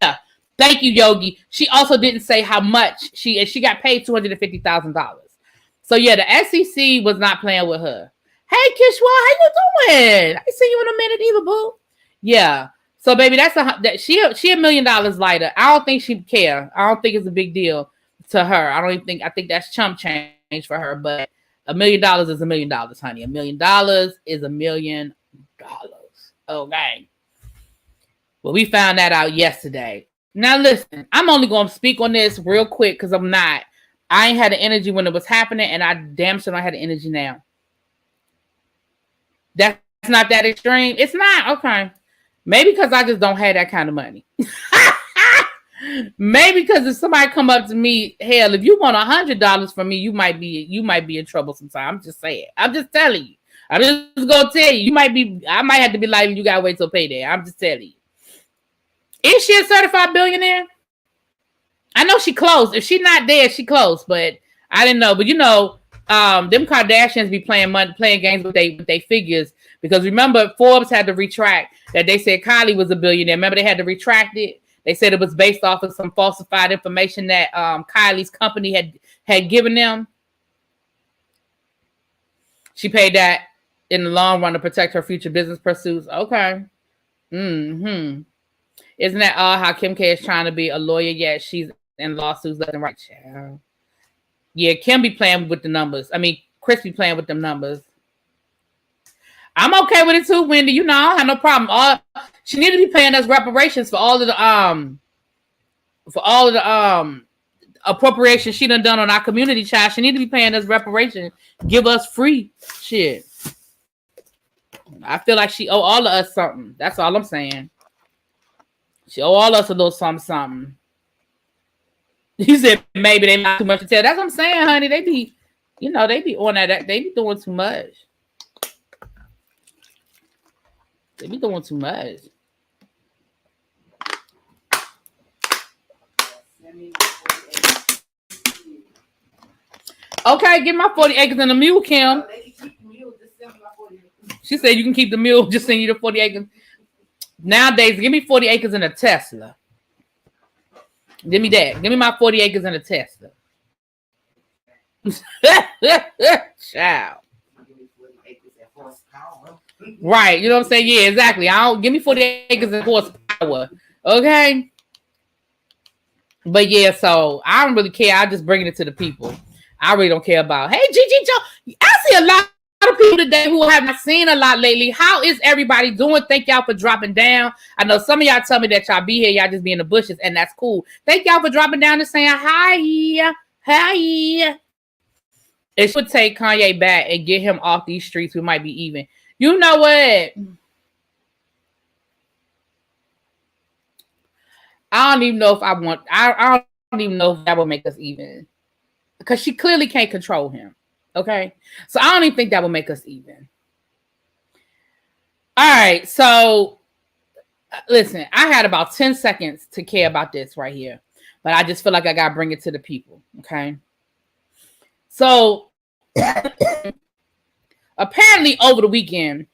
Thank you, Yogi. She also didn't say how much she got paid $250,000. So, yeah, the SEC was not playing with her. Hey, Kishwa, how you doing? I ain't seen you in a minute either, boo. Yeah. So, baby, she $1 million lighter. I don't think she'd care. I don't think it's a big deal to her. I think that's chump change for her, but $1 million is $1 million, honey. $1 million is $1 million. Okay. Well, we found that out yesterday. Now, listen, I'm only going to speak on this real quick because I ain't had the energy when it was happening, and I damn sure don't have the energy now. That's not that extreme. It's not. Okay. Maybe because I just don't have that kind of money. Maybe because if somebody come up to me, hell, if you want $100 from me, you might be in trouble sometime. I'm just saying. I'm just telling you. I'm just gonna tell you. I might have to be like, you gotta wait till payday. I'm just telling you. Is she a certified billionaire? I know she close. If she's not there, she close. But I didn't know. But them Kardashians be playing games with they figures because remember Forbes had to retract that they said Kylie was a billionaire. Remember they had to retract it. They said it was based off of some falsified information that Kylie's company had given them. She paid that in the long run to protect her future business pursuits. Okay. Mm-hmm. Isn't that all how Kim K is trying to be a lawyer yet she's in lawsuits left and right? Child. Yeah, Kim be playing with the numbers. I mean, Chris be playing with them numbers. I'm okay with it too, Wendy. I don't have no problem. She need to be paying us reparations for all of the appropriations she done on our community, child. She need to be paying us reparations. Give us free shit. I feel like she owe all of us something. That's all I'm saying. She owe all of us a little something. You said maybe they not too much to tell. That's what I'm saying, honey. They be on that. They be doing too much. They be doing too much. Okay, get my 40 acres and a mule, Kim. She said you can keep the mule, just send you the 40 acres. Nowadays, give me 40 acres and a Tesla. Give me that. Give me my 40 acres and a Tesla. Child. Right, you know what I'm saying? Yeah, exactly. Give me 40 acres and horsepower. Okay. But yeah, so I don't really care. I just bring it to the people. I really don't care about. Hey, Gigi Joe, I see a lot of people today who I have not seen a lot lately. How is everybody doing? Thank y'all for dropping down. I know some of y'all tell me that y'all be here, y'all just be in the bushes, and that's cool. Thank y'all for dropping down and saying hi. Hi. It should take Kanye back and get him off these streets. We might be even. You know what? I don't even know if I want. I don't even know if that will make us even, because she clearly can't control him. Okay, so I don't even think that will make us even. All right, so listen, I had about 10 seconds to care about this right here, but I just feel like I gotta bring it to the people. Okay, so apparently over the weekend,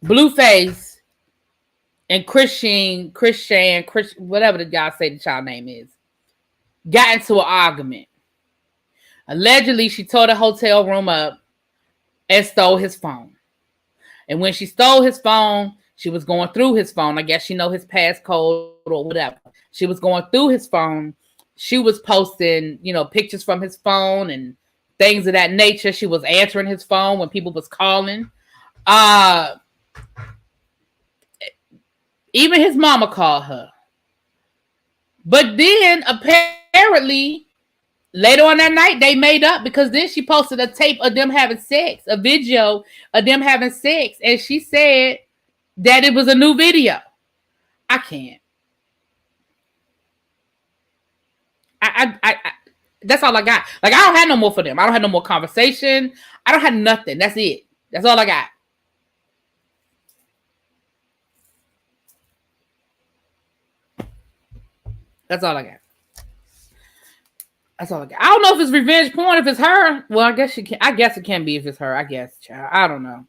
Blueface and Christian, whatever the guy say the child name is, got into an argument. Allegedly, she tore the hotel room up and stole his phone. And when she stole his phone, she was going through his phone. I guess she know his passcode or whatever. She was going through his phone. She was posting, pictures from his phone and things of that nature. She was answering his phone when people was calling. Even his mama called her. But then apparently later on that night they made up, because then she posted a tape of them having sex, a video of them having sex, and she said that it was a new video. I can't. That's all I got. Like, I don't have no more for them. I don't have no more conversation. I don't have nothing. That's it. That's all I got. That's all I got. That's all I got. I don't know if it's revenge porn. If it's her, well, I guess it can be if it's her. I guess, child. I don't know.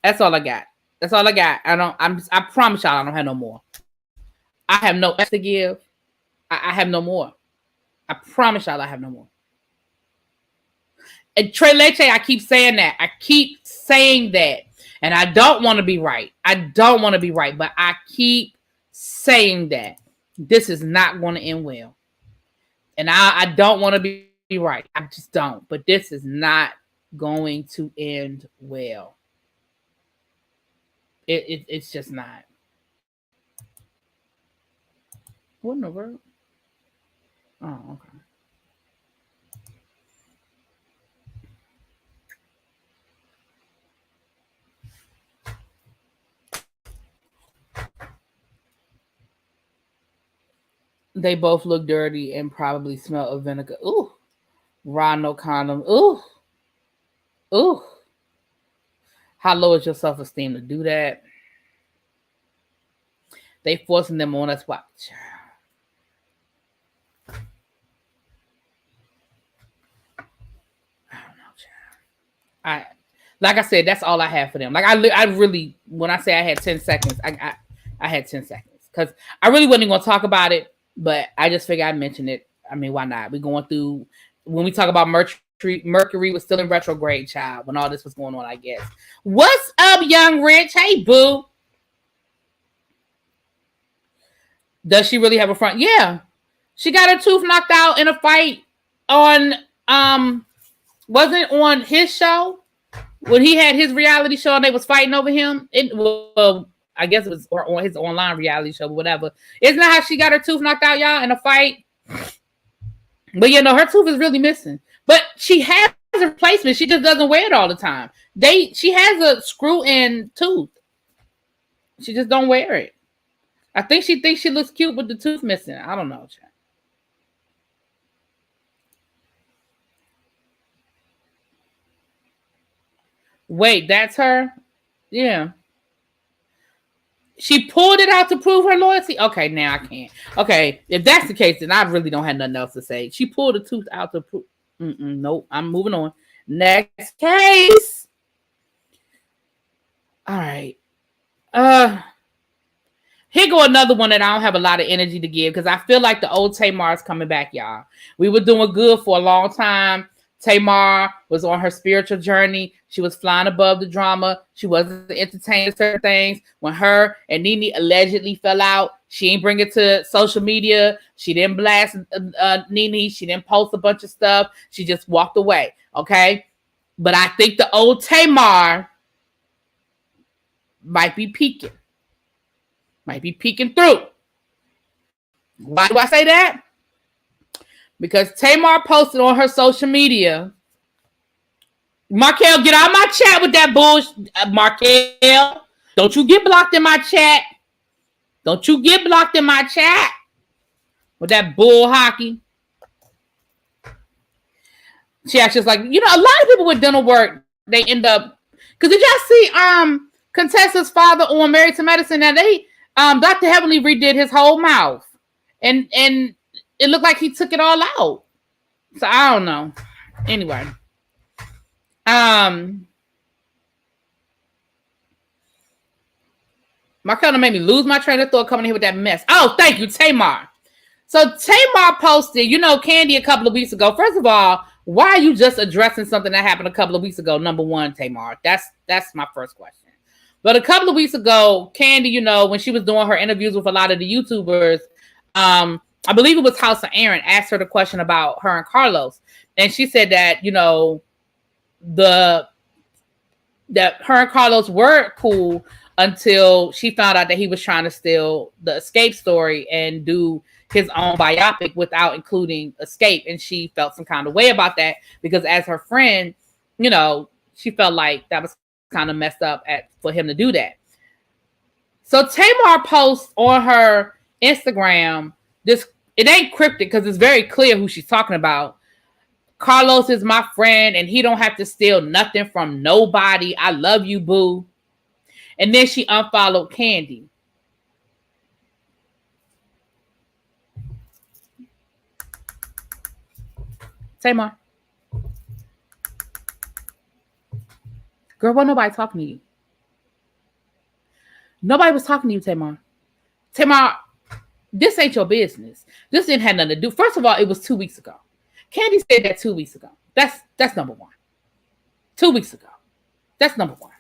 That's all I got. That's all I got. I promise y'all, I don't have no more. I have no else to give. I have no more. I promise y'all, I have no more. And Trey Leche, I keep saying that. And I don't want to be right. But I keep saying that. This is not going to end well. And I don't want to be right. I just don't. But this is not going to end well. It's just not. What in the world? Oh, okay. They both look dirty and probably smell of vinegar. Ooh. Ron, no condom. Ooh. Ooh. How low is your self-esteem to do that? They forcing them on us. Watch. I don't know, child. Like I said, that's all I have for them. Like I really, when I say I had 10 seconds, I had 10 seconds because I really wasn't going to talk about it, but I just figured I'd mention it. I mean, why not? We're going through, when we talk about Mercury was still in retrograde, child, when all this was going on, I guess. What's up, Young Rich? Hey, boo. Does she really have a front? Yeah. She got her tooth knocked out in a fight on, wasn't on his show when he had his reality show and they was fighting over him. Well, I guess it was on his online reality show, but whatever. Isn't that how she got her tooth knocked out, y'all, in a fight? But you know, her tooth is really missing. But she has a replacement. She just doesn't wear it all the time. She has a screw-in tooth. She just don't wear it. I think she thinks she looks cute with the tooth missing. I don't know. Wait, that's her? Yeah. She pulled it out to prove her loyalty? Okay, now I can't. Okay, if that's the case, then I really don't have nothing else to say. She pulled the tooth out to prove... Nope, I'm moving on. Next case. All right. Here go another one that I don't have a lot of energy to give because I feel like the old Tamar is coming back, y'all. We were doing good for a long time. Tamar was on her spiritual journey. She was flying above the drama. She wasn't entertaining certain things. When her and Nene allegedly fell out, she didn't bring it to social media. She didn't blast Nene. She didn't post a bunch of stuff. She just walked away, okay? But I think the old Tamar might be peeking. Might be peeking through. Why do I say that? Because Tamar posted on her social media. Markel, get out of my chat with that bullshit. Markel, don't you get blocked in my chat. Don't you get blocked in my chat with that bull hockey. She actually was like, you know, a lot of people with dental work, they end up, because did y'all see Contessa's father on Married to Medicine? That they Dr. Heavenly redid his whole mouth. And it looked like he took it all out. So I don't know. Anyway. Markel made me lose my train of thought coming here with that mess. Oh, thank you, Tamar. So Tamar posted, you know, Candy a couple of weeks ago. First of all, why are you just addressing something that happened a couple of weeks ago? Number one, Tamar. That's my first question. But a couple of weeks ago, Candy, you know, when she was doing her interviews with a lot of the YouTubers, I believe it was House of Aaron, asked her the question about her and Carlos. And she said that, you know, that her and Carlos were cool until she found out that he was trying to steal the Escape story and do his own biopic without including Escape. And she felt some kind of way about that because as her friend, you know, she felt like that was kind of messed up for him to do that. So Tamar posts on her Instagram this it ain't cryptic because it's very clear who she's talking about. Carlos is my friend and he don't have to steal nothing from nobody. I love you, boo. And then she unfollowed Kandi. Tamar. Girl, wasn't nobody talking to you? Nobody was talking to you, Tamar. Tamar, this ain't your business. This didn't have nothing to do. First of all, it was 2 weeks ago. Kandi said that 2 weeks ago. That's number one. 2 weeks ago. That's number one.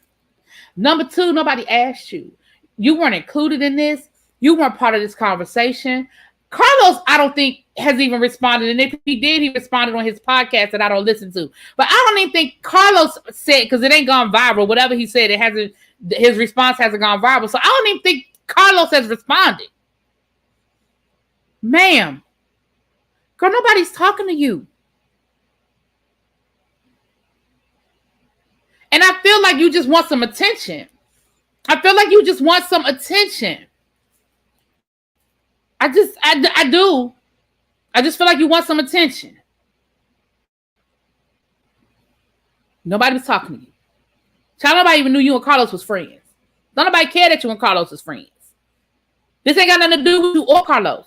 Number two, nobody asked you. You weren't included in this. You weren't part of this conversation. Carlos, I don't think, has even responded. And if he did, he responded on his podcast that I don't listen to. But I don't even think Carlos said, because it ain't gone viral. Whatever he said, his response hasn't gone viral. So I don't even think Carlos has responded. Ma'am. Girl, nobody's talking to you. And I feel like you just want some attention. I feel like you just want some attention. I do. I just feel like you want some attention. Nobody was talking to you. Child, nobody even knew you and Carlos was friends. Nobody cared that you and Carlos was friends. This ain't got nothing to do with you or Carlos.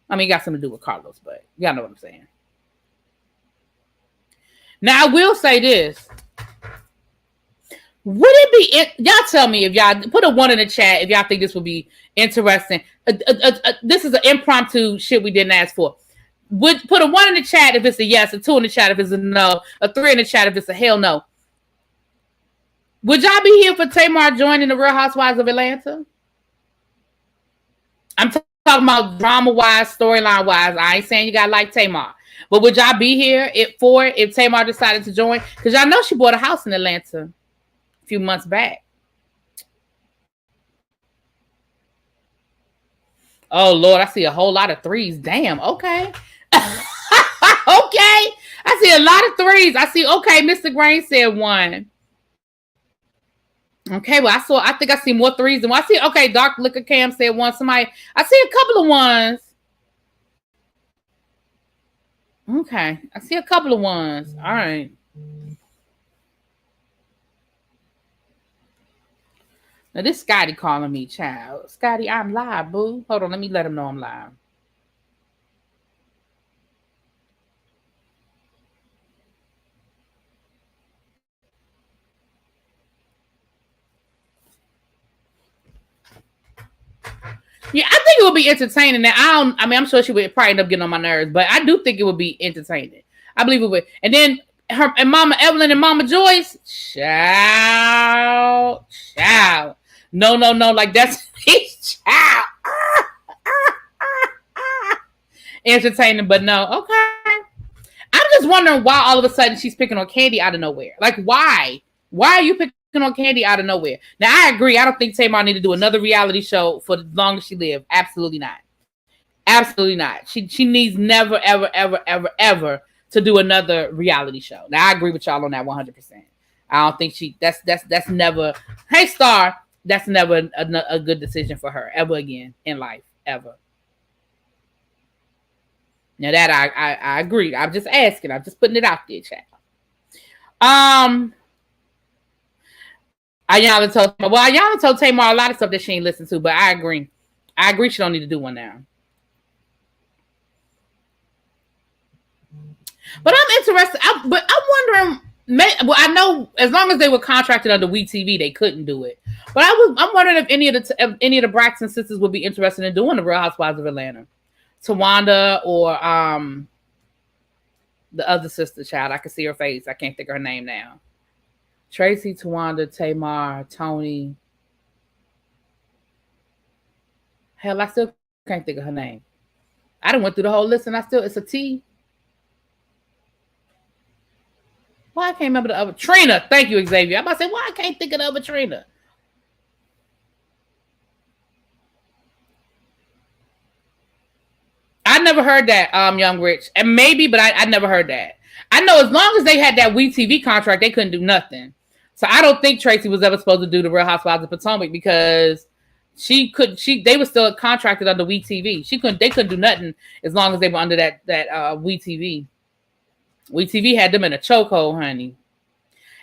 I mean, it got something to do with Carlos, but y'all know what I'm saying. Now, I will say this. Would it be, y'all tell me if y'all, put a 1 in the chat if y'all think this would be interesting. This is an impromptu shit we didn't ask for. Would put a 1 in the chat if it's a yes, a 2 in the chat if it's a no, a 3 in the chat if it's a hell no. Would y'all be here for Tamar joining the Real Housewives of Atlanta? I'm talking about drama-wise, storyline-wise. I ain't saying you got to like Tamar. But would y'all be here if Tamar decided to join? Because y'all know she bought a house in Atlanta a few months back. Oh, Lord, I see a whole lot of 3s. Damn, okay. Okay. I see a lot of 3s. I see, okay, Mr. Grain said 1. Okay, well, I think I see more 3s than 1. I see, okay, Dark Liquor Cam said 1. Somebody, I see a couple of 1s. Okay, I see a couple of 1s. All right. Now, this Scotty calling me, child. Scotty, I'm live, boo. Hold on, let me let him know I'm live. Yeah, I think it would be entertaining. Now, I'm sure she would probably end up getting on my nerves, but I do think it would be entertaining. I believe it would. And then her and Mama Evelyn and Mama Joyce, child. No, like that's child. Entertaining, but no. Okay. I'm just wondering why all of a sudden she's picking on Kandi out of nowhere. Like, why? Why are you picking on Kandi out of nowhere? Now, I agree. I don't think Tamar need to do another reality show for as long as she lives. Absolutely not. Absolutely not. She needs never, ever, ever, ever, ever to do another reality show. Now, I agree with y'all on that 100%. I don't think that's never, hey, Star, that's never a good decision for her ever again in life, ever. Now that I agree. I'm just asking. I'm just putting it out there, chat. Ayala told Tamar a lot of stuff that she ain't listened to, but I agree. She don't need to do one now. But I'm interested. I'm wondering. Well, I know as long as they were contracted under WeTV, they couldn't do it. But I'm wondering if any of the Braxton sisters would be interested in doing the Real Housewives of Atlanta. Tawanda or the other sister child. I can see her face. I can't think of her name now. Tracy, Tawanda, Tamar, Tony. Hell, I still can't think of her name. I done went through the whole list and it's a T. Why I can't remember the other Trina? Thank you, Xavier. I'm about to say, why I can't think of the other Trina? I never heard that, Young Rich. And maybe, but I never heard that. I know as long as they had that WeTV contract, they couldn't do nothing. So I don't think Tracy was ever supposed to do the Real Housewives of Potomac because They were still contracted under WeTV. They couldn't do nothing as long as they were under that WeTV. WeTV had them in a chokehold, honey.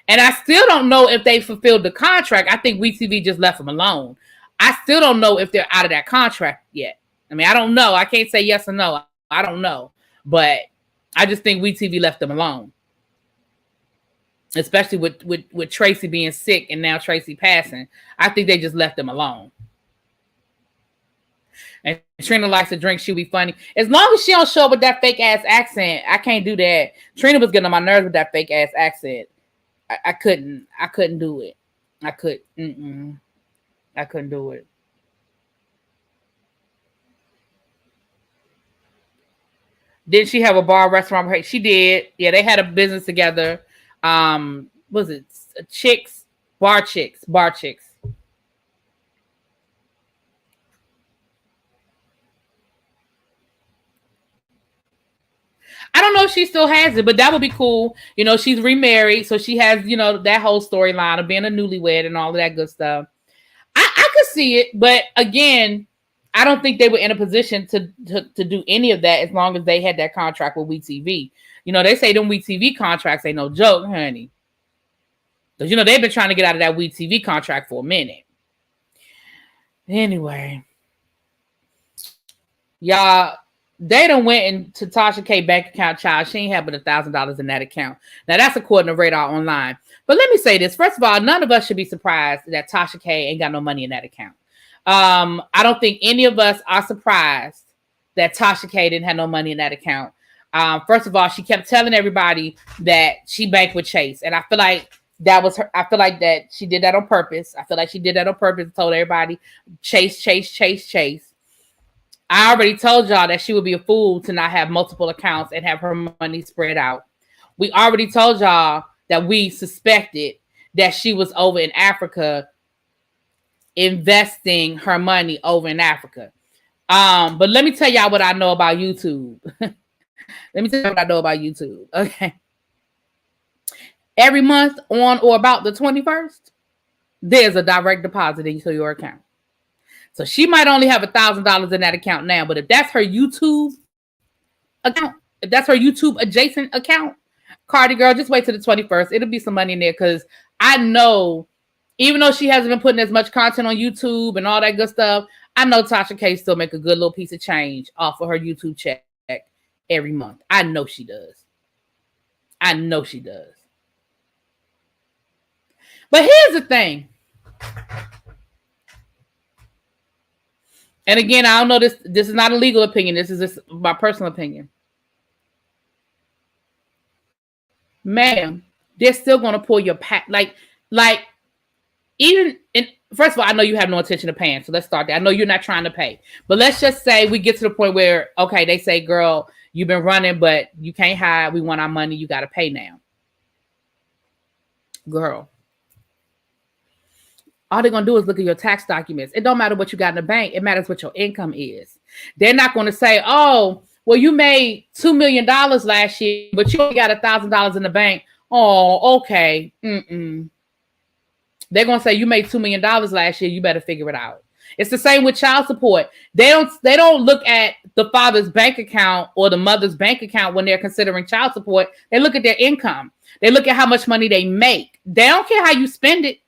And I still don't know if they fulfilled the contract. I think WeTV just left them alone. I still don't know if they're out of that contract yet. I mean, I don't know. I can't say yes or no. I don't know. But I just think WeTV left them alone. Especially with Tracy being sick and now Tracy passing. I think they just left them alone. And Trina likes to drink. She'll be funny. As long as she don't show up with that fake ass accent, I can't do that. Trina was getting on my nerves with that fake ass accent. I couldn't do it. I couldn't do it. Did she have a bar restaurant? She did. Yeah, they had a business together. Was it Bar Chicks? I don't know if she still has it, but that would be cool. You know, she's remarried, so she has, you know, that whole storyline of being a newlywed and all of that good stuff. I could see it, but again, I don't think they were in a position to do any of that as long as they had that contract with WeTV. You know, they say them WeTV contracts ain't no joke, honey. Because, you know, they've been trying to get out of that WeTV contract for a minute. Anyway. Y'all, they done went into Tasha K bank account, child. She ain't had but $1,000 in that account. Now, that's according to Radar Online. But let me say this. First of all, none of us should be surprised that Tasha K ain't got no money in that account. I don't think any of us are surprised that Tasha K didn't have no money in that account. First of all, she kept telling everybody that she banked with Chase. And I feel like that was her. I feel like that she did that on purpose. Told everybody, Chase. I already told y'all that she would be a fool to not have multiple accounts and have her money spread out. We already told y'all that we suspected that she was over in Africa investing her money over in Africa. But let me tell y'all what I know about YouTube. Okay. Every month on or about the 21st, there's a direct deposit into your account. So she might only have $1,000 in that account now, but if that's her YouTube account, if that's her YouTube adjacent account, Cardi girl, just wait till the 21st. It'll be some money in there because I know, even though she hasn't been putting as much content on YouTube and all that good stuff, I know Tasha K still make a good little piece of change off of her YouTube check every month. I know she does. But here's the thing. And again, I don't know this. This is not a legal opinion. This is just my personal opinion. Ma'am, they're still going to pull your like even in. First of all, I know you have no intention of paying. So let's start there. I know you're not trying to pay. But let's just say we get to the point where, okay, they say, girl, you've been running, but you can't hide. We want our money. You got to pay now. Girl. All they're going to do is look at your tax documents. It don't matter what you got in the bank. It matters what your income is. They're not going to say, oh, well, you made $2 million last year, but you only got $1,000 in the bank. Oh, okay. They're going to say you made $2 million last year. You better figure it out. It's the same with child support. They don't look at the father's bank account or the mother's bank account when they're considering child support. They look at their income. They look at how much money they make. They don't care how you spend it.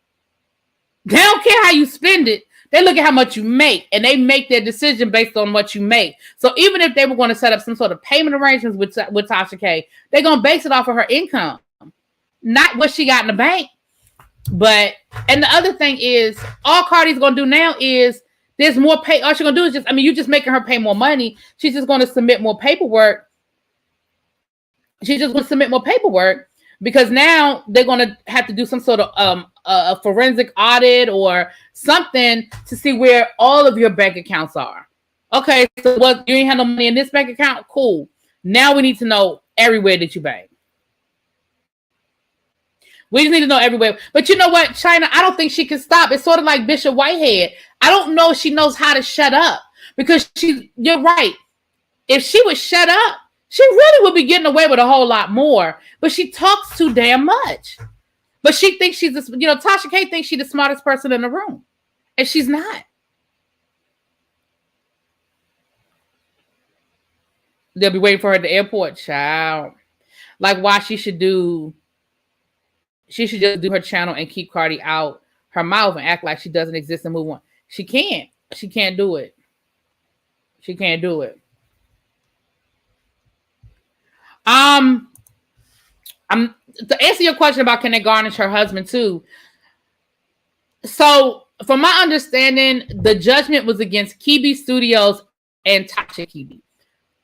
They don't care how you spend it. They look at how much you make, and they make their decision based on what you make. So even if they were going to set up some sort of payment arrangements with Tasha K, they're going to base it off of her income, not what she got in the bank. But, and the other thing is, all Cardi's going to do now is there's more pay. All she's going to do is you're just making her pay more money. She's just going to submit more paperwork. Because now they're going to have to do some sort of a forensic audit or something to see where all of your bank accounts are. Okay, so what, you ain't have no money in this bank account? Cool. Now we need to know everywhere that you bank. We just need to know everywhere. But you know what, China, I don't think she can stop. It's sort of like Bishop Whitehead. I don't know if she knows how to shut up because you're right. If she would shut up, she really would be getting away with a whole lot more, but she talks too damn much. But she thinks Tasha K thinks she's the smartest person in the room, and she's not. They'll be waiting for her at the airport, child. Like why she should just do her channel and keep Cardi out her mouth and act like she doesn't exist and move on. She can't. She can't do it. She can't do it. I'm to answer your question about can they garnish her husband too. So, from my understanding, the judgment was against Kibi Studios and Tasha K.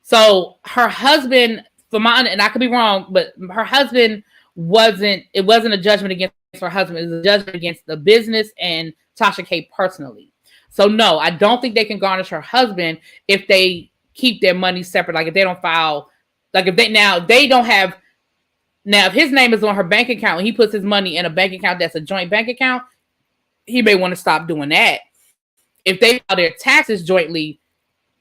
So her husband, and I could be wrong, but her husband wasn't a judgment against her husband. It was a judgment against the business and Tasha K personally. So no, I don't think they can garnish her husband if they keep their money separate. Like if they don't file, like if they don't have, now if his name is on her bank account and he puts his money in a bank account that's a joint bank account, he may want to stop doing that. If they file their taxes jointly,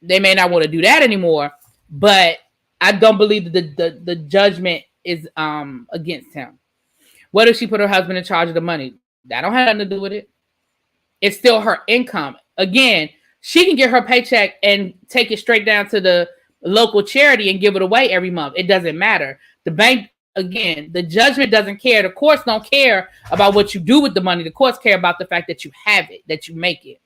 they may not want to do that anymore. But I don't believe that the judgment is against him. What if she put her husband in charge of the money? That don't have nothing to do with it. It's still her income. Again, she can get her paycheck and take it straight down to the local charity and give it away every month. It doesn't matter. The bank, again, the judgment doesn't care. The courts don't care about what you do with the money. The courts care about the fact that you have it, that you make it.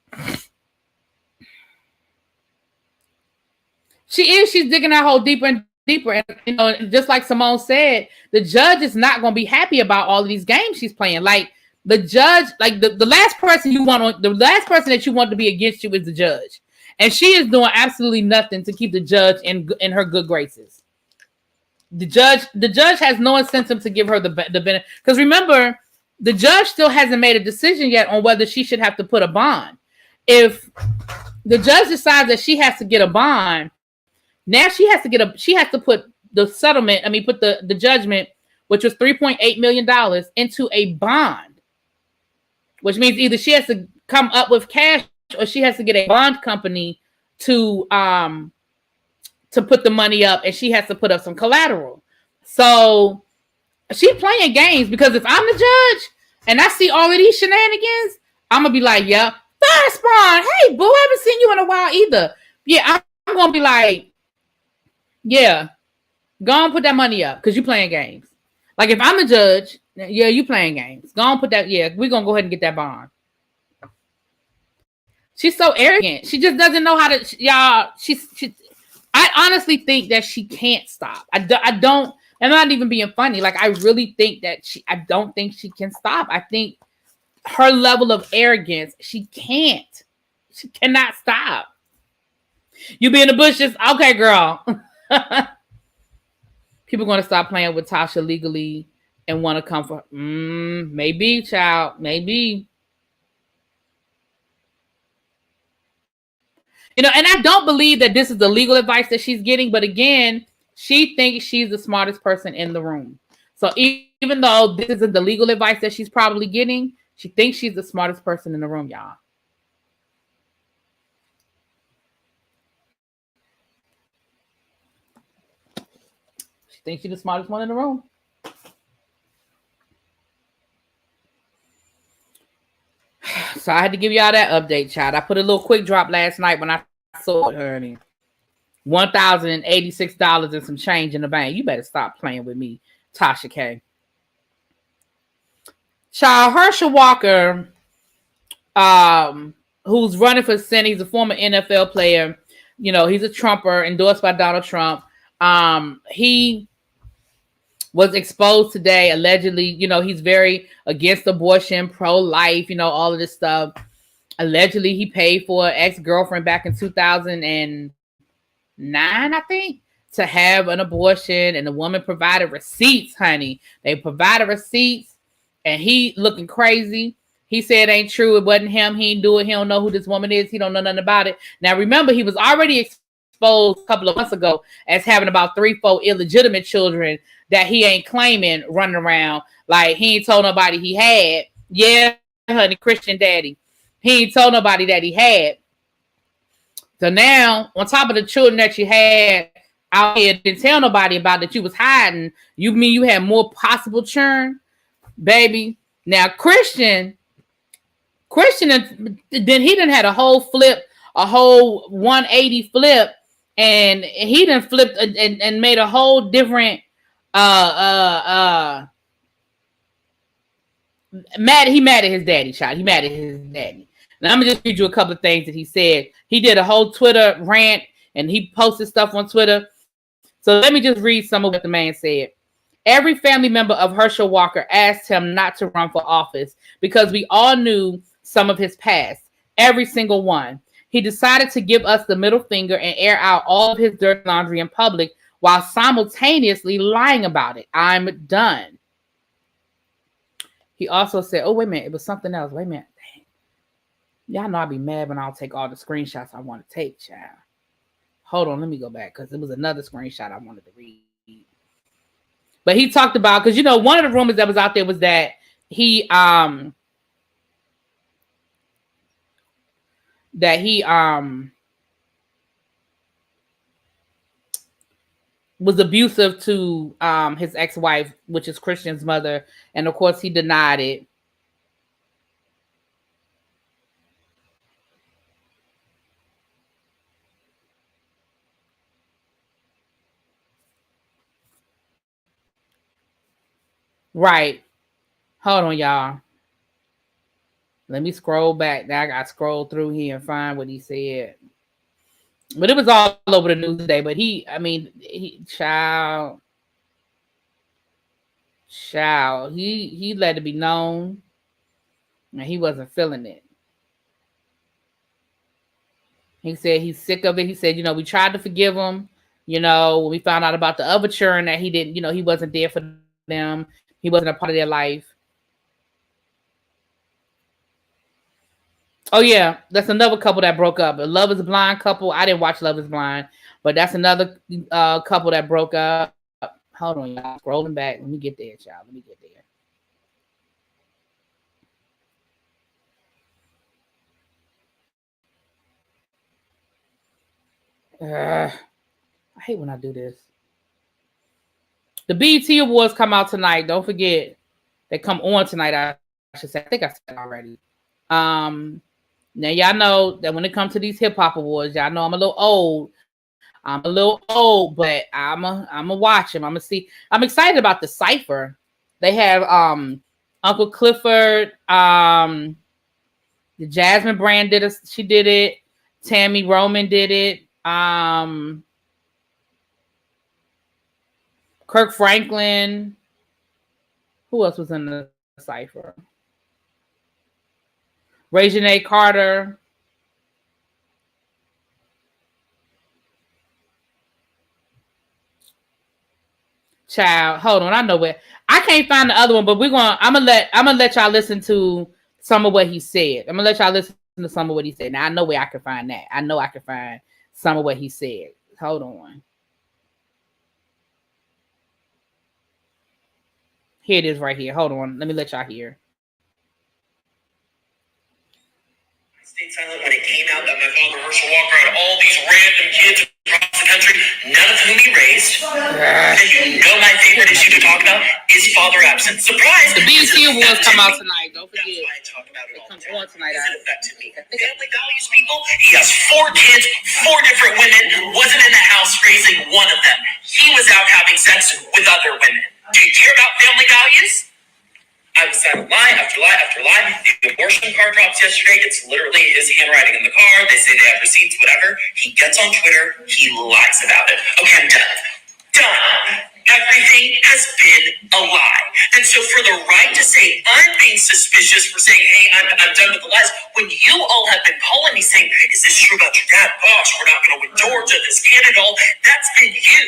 She's digging that hole deeper and deeper. And just like Simone said, the judge is not going to be happy about all of these games she's playing. Like the judge, like the last person that you want to be against you is the judge. And she is doing absolutely nothing to keep the judge in her good graces. The judge has no incentive to give her the benefit. Because remember, the judge still hasn't made a decision yet on whether she should have to put a bond. If the judge decides that she has to get a bond, now she has to put the settlement, put the judgment, which was $3.8 million, into a bond. Which means either she has to come up with cash or she has to get a bond company to put the money up, and she has to put up some collateral. So she's playing games, because if I'm the judge and I see all of these shenanigans, I'm gonna be like, yeah, fast bond. Hey, boo, I haven't seen you in a while either. Yeah, I'm gonna be like, yeah, go on, put that money up, because you're playing games. Like if I'm the judge, yeah, you playing games. Go on, put that. Yeah, we're gonna go ahead and get that bond. She's so arrogant. She just doesn't know how to. Y'all, I honestly think that she can't stop. I don't. I'm not even being funny. Like I really think that I don't think she can stop. I think her level of arrogance, she can't. She cannot stop. You be in the bushes, okay, girl. People going to stop playing with Tasha legally and want to come for maybe, child, maybe. And I don't believe that this is the legal advice that she's getting, but again, she thinks she's the smartest person in the room. So even though this isn't the legal advice that she's probably getting, she thinks she's the smartest person in the room, y'all. She thinks she's the smartest one in the room. So I had to give y'all that update, child. I put a little quick drop last night when I saw it, honey. $1,086 and some change in the bank. You better stop playing with me, Tasha K. Child, Herschel Walker, who's running for Senate, he's a former NFL player. He's a Trumper endorsed by Donald Trump. He was exposed today, allegedly. He's very against abortion, pro-life, all of this stuff. Allegedly, he paid for an ex-girlfriend back in 2009, I think, to have an abortion, and the woman provided receipts, honey. They provided receipts, and he looking crazy. He said it ain't true. It wasn't him. He ain't do it. He don't know who this woman is. He don't know nothing about it. Now, remember, he was already exposed a couple of months ago as having about 3-4 illegitimate children that he ain't claiming running around. Like, he ain't told nobody he had. Yeah, honey, Christian daddy. He ain't told nobody that he had. So now, on top of the children that you had out here, didn't tell nobody about that you was hiding, you mean you had more possible churn? Baby. Now, Christian, then he done had a whole 180 flip, and he done flipped and made a whole different mad at his daddy, child. He mad at his daddy. Now I'm gonna just read you a couple of things that he said. He did a whole Twitter rant and he posted stuff on Twitter. So let me just read some of what the man said. Every family member of Herschel Walker asked him not to run for office because we all knew some of his past. Every single one. He decided to give us the middle finger and air out all of his dirty laundry in public while simultaneously lying about it. I'm done. He also said, oh, wait a minute. It was something else. Wait a minute. Dang. Y'all know I'll be mad when I'll take all the screenshots I want to take, child. Hold on. Let me go back because it was another screenshot I wanted to read. But he talked about, because, you know, one of the rumors that was out there was that he was abusive to his ex-wife, which is Christian's mother. And of course, he denied it. Right. Hold on, y'all. Let me scroll back. Now I got to scroll through here and find what he said. But it was all over the news today. But he child, he let it be known, and he wasn't feeling it. He said he's sick of it. He said, you know, we tried to forgive him. You know, when we found out about the other children that he didn't, you know, he wasn't there for them. He wasn't a part of their life. Oh, yeah. That's another couple that broke up. A Love is Blind couple. I didn't watch Love is Blind, but that's another couple that broke up. Hold on, y'all. Scrolling back. Let me get there, child. Let me get there. I hate when I do this. The BET Awards come out tonight. Don't forget. They come on tonight, I should say. I think I said already. Now, y'all know that when it comes to these hip-hop awards, y'all know I'm a little old. But I'm a watch them. I'm gonna see. I'm excited about the Cypher. They have Uncle Clifford, the Jasmine Brand did it. She did it. Tammy Roman did it. Kirk Franklin. Who else was in the Cypher? Regine Carter. Child, hold on. I know where. I can't find the other one, but I'm gonna let y'all listen to some of what he said. I'm gonna let y'all listen to some of what he said. Now I know where I can find that. I know I can find some of what he said. Hold on. Here it is right here. Hold on. Let me let y'all hear. Stayed silent when it came out that my father, Herschel Walker, had all these random kids across the country, none of whom he raised. And you know my favorite issue to talk about is father absence. Surprise! The BET Awards come out tonight. Don't forget. That's why I talk about it all the time. Tonight, it affected me. Family values people. He has 4 kids, 4 different women, wasn't in the house raising one of them. He was out having sex with other women. Do you care about family values? I was saying lie after lie after lie. The abortion car drops yesterday. It's literally his handwriting in the car. They say they have receipts, whatever. He gets on Twitter. He lies about it. Okay, I'm done. Done. Everything has been a lie. And so for the right to say, I'm being suspicious for saying, hey, I'm done with the lies, when you all have been calling me saying, is this true about your dad? Gosh, we're not going to win Georgia, this Canada, that's been you.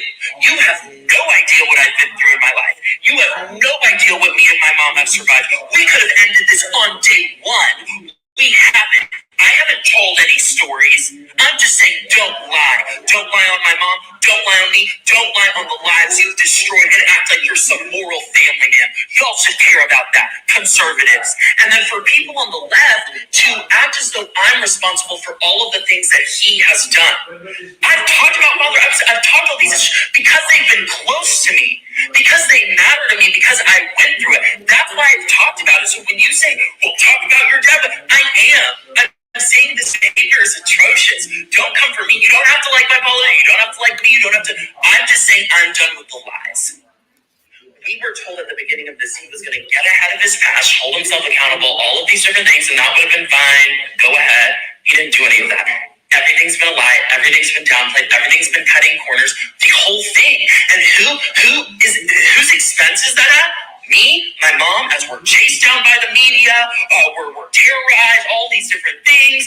You have no idea what I've been through in my life. You have no idea what me and my mom have survived. We could have ended this on day one. We haven't. I haven't told any stories. I'm just saying, don't lie. Don't lie on my mom. Don't lie on me. Don't lie on the lives you've destroyed and act like you're some moral family man. Y'all should care about that, conservatives. And then for people on the left to act as though I'm responsible for all of the things that he has done. I've talked about father. I've talked about these issues because they've been close to me. Because they matter to me, because I went through it. That's why I've talked about it. So when you say, well, talk about your dad, I am. I'm saying the same behavior is atrocious. Don't come for me. You don't have to like my politics. You don't have to like me. You don't have to. I'm just saying I'm done with the lies. We were told at the beginning of this he was going to get ahead of his past, hold himself accountable, all of these different things, and that would have been fine. Go ahead. He didn't do any of that. Everything's been a lie. Everything's been downplayed. Everything's been cutting corners. The whole thing. And whose expense is that at? Me, my mom, as we're chased down by the media, we're terrorized, all these different things.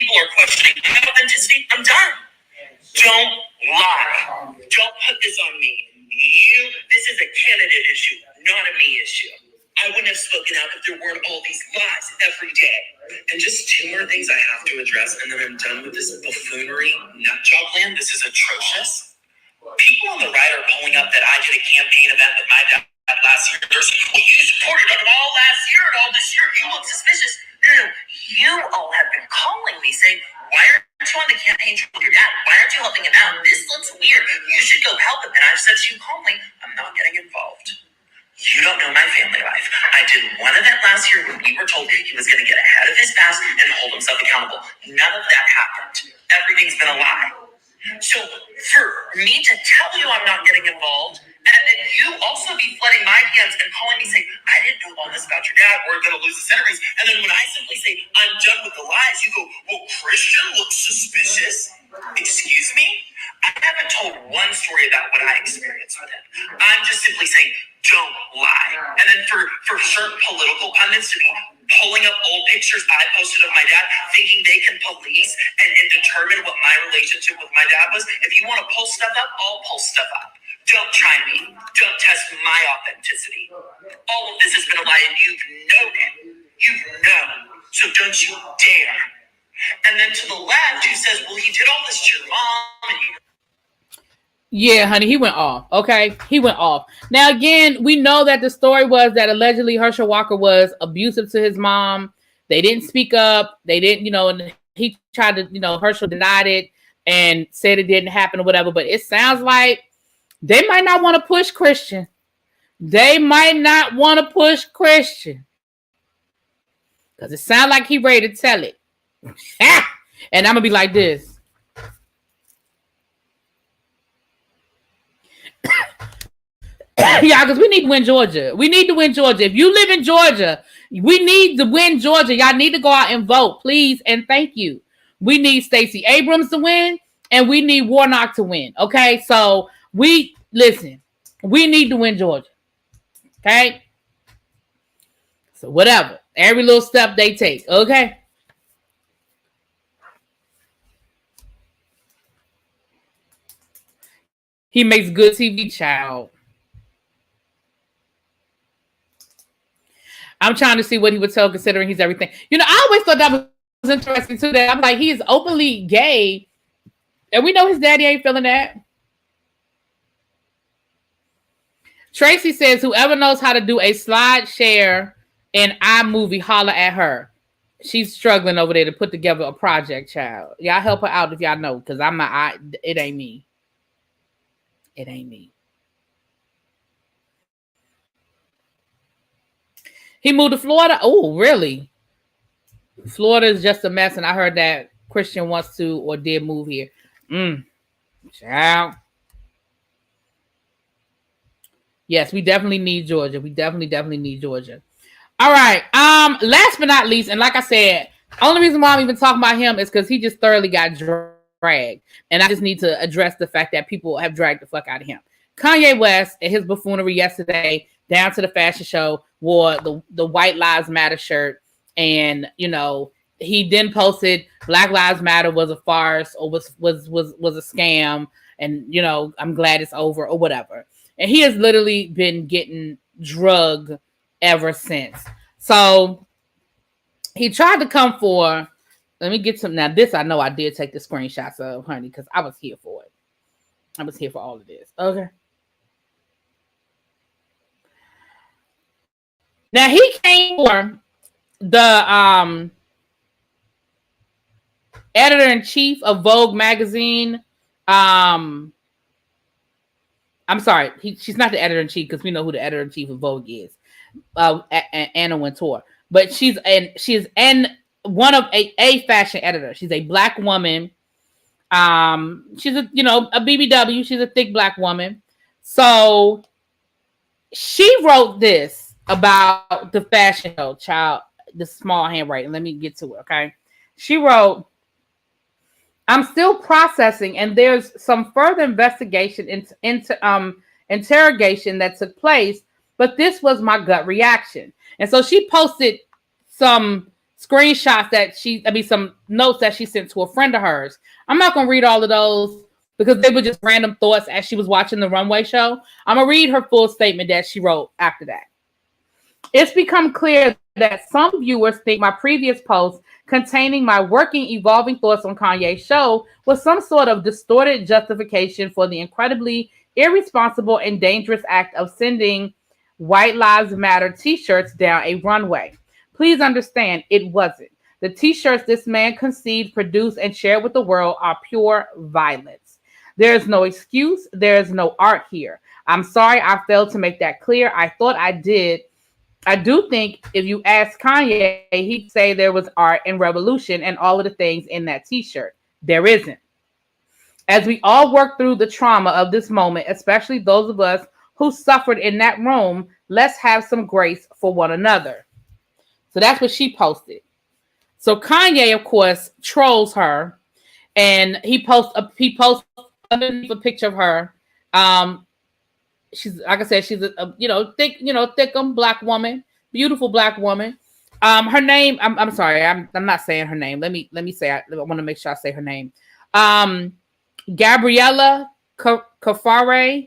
People are questioning my authenticity. I'm done. Don't lie. Don't put this on me. This is a candidate issue, not a me issue. I wouldn't have spoken out if there weren't all these lies every day. And just two more things I have to address, and then I'm done with this buffoonery nutjob land. This is atrocious. People on the right are pulling up that I did a campaign event with my dad last year. They're saying, well, you supported him all last year and all this year. You look suspicious. No. You all have been calling me saying, why aren't you on the campaign trail with your dad? Why aren't you helping him out? This looks weird. You should go help him. And I've said to you calmly, I'm not getting involved. You don't know my family life. I did one event last year when we were told he was going to get ahead of his past and hold himself accountable. None of that happened. Everything's been a lie. So for me to tell you I'm not getting involved, and then you also be flooding my DMs and calling me saying, I didn't know all this about your dad, we're going to lose the senaries. And then when I simply say, I'm done with the lies, you go, well, Christian looks suspicious. Excuse me? I haven't told one story about what I experienced with him. I'm just simply saying, don't lie. And then for certain political pundits to be pulling up old pictures I posted of my dad, thinking they can police and determine what my relationship with my dad was. If you want to pull stuff up, I'll pull stuff up. Don't try me. Don't test my authenticity. All of this has been a lie, and you've known it. You've known. So don't you dare. And then to the left, who says, well, he did all this to your mom, and you... Yeah, honey, he went off. Okay, he went off. Now, again, we know that the story was that allegedly Herschel Walker was abusive to his mom. They didn't speak up. They didn't, and he tried to, Herschel denied it and said it didn't happen or whatever. But it sounds like they might not want to push Christian. They might not want to push Christian. Because it sounds like he ready to tell it. And I'm going to be like this. Yeah, because we need to win Georgia. We need to win Georgia. If you live in Georgia, we need to win Georgia. Y'all need to go out and vote, please, and thank you. We need Stacey Abrams to win, and we need Warnock to win. Okay, so we need to win Georgia. Okay, so whatever, every little step they take. Okay. He makes good TV, child. I'm trying to see what he would tell, considering he's everything. I always thought that was interesting too. That I'm like, he is openly gay, and we know his daddy ain't feeling that. Tracy says, whoever knows how to do a slide share in iMovie, holler at her. She's struggling over there to put together a project, child. Y'all help her out if y'all know, because I'm not. It ain't me. It ain't me. He moved to Florida? Oh, really? Florida is just a mess, and I heard that Christian wants to or did move here. Child. Yes, we definitely need Georgia. We definitely need Georgia. All right. Last but not least, and like I said, only reason why I'm even talking about him is because he just thoroughly got dragged. And I just need to address the fact that people have dragged the fuck out of him. Kanye West and his buffoonery yesterday down to the fashion show wore the White Lives Matter shirt. And, he then posted Black Lives Matter was a farce or was a scam. And, I'm glad it's over or whatever. And he has literally been getting drugged ever since. So he tried to come for, let me get some. Now, this I know I did take the screenshots of, honey, because I was here for it. I was here for all of this. Okay. Now, he came for the editor-in-chief of Vogue magazine. I'm sorry. She's not the editor-in-chief because we know who the editor-in-chief of Vogue is. Anna Wintour. But she's an one of a fashion editor. She's a black woman. She's a BBW. She's a thick black woman. So she wrote this about the fashion show, child. The small handwriting. Let me get to it. Okay. She wrote, I'm still processing, and there's some further investigation into interrogation that took place, but this was my gut reaction. And so she posted some screenshots some notes that she sent to a friend of hers. I'm not going to read all of those because they were just random thoughts as she was watching the runway show. I'm going to read her full statement that she wrote after that. It's become clear that some viewers think my previous post containing my working, evolving thoughts on Kanye's show was some sort of distorted justification for the incredibly irresponsible and dangerous act of sending White Lives Matter t-shirts down a runway. Please understand, it wasn't. The t-shirts this man conceived, produced, and shared with the world are pure violence. There is no excuse. There is no art here. I'm sorry I failed to make that clear. I thought I did. I do think if you ask Kanye, he'd say there was art and revolution and all of the things in that t-shirt. There isn't. As we all work through the trauma of this moment, especially those of us who suffered in that room, let's have some grace for one another. So that's what she posted. So Kanye, of course, trolls her, and he posts underneath a picture of her. She's, like I said, she's a thick black woman, beautiful black woman. Her name, I'm sorry, I'm not saying her name. Let me say, I want to make sure I say her name. Gabriella Karifa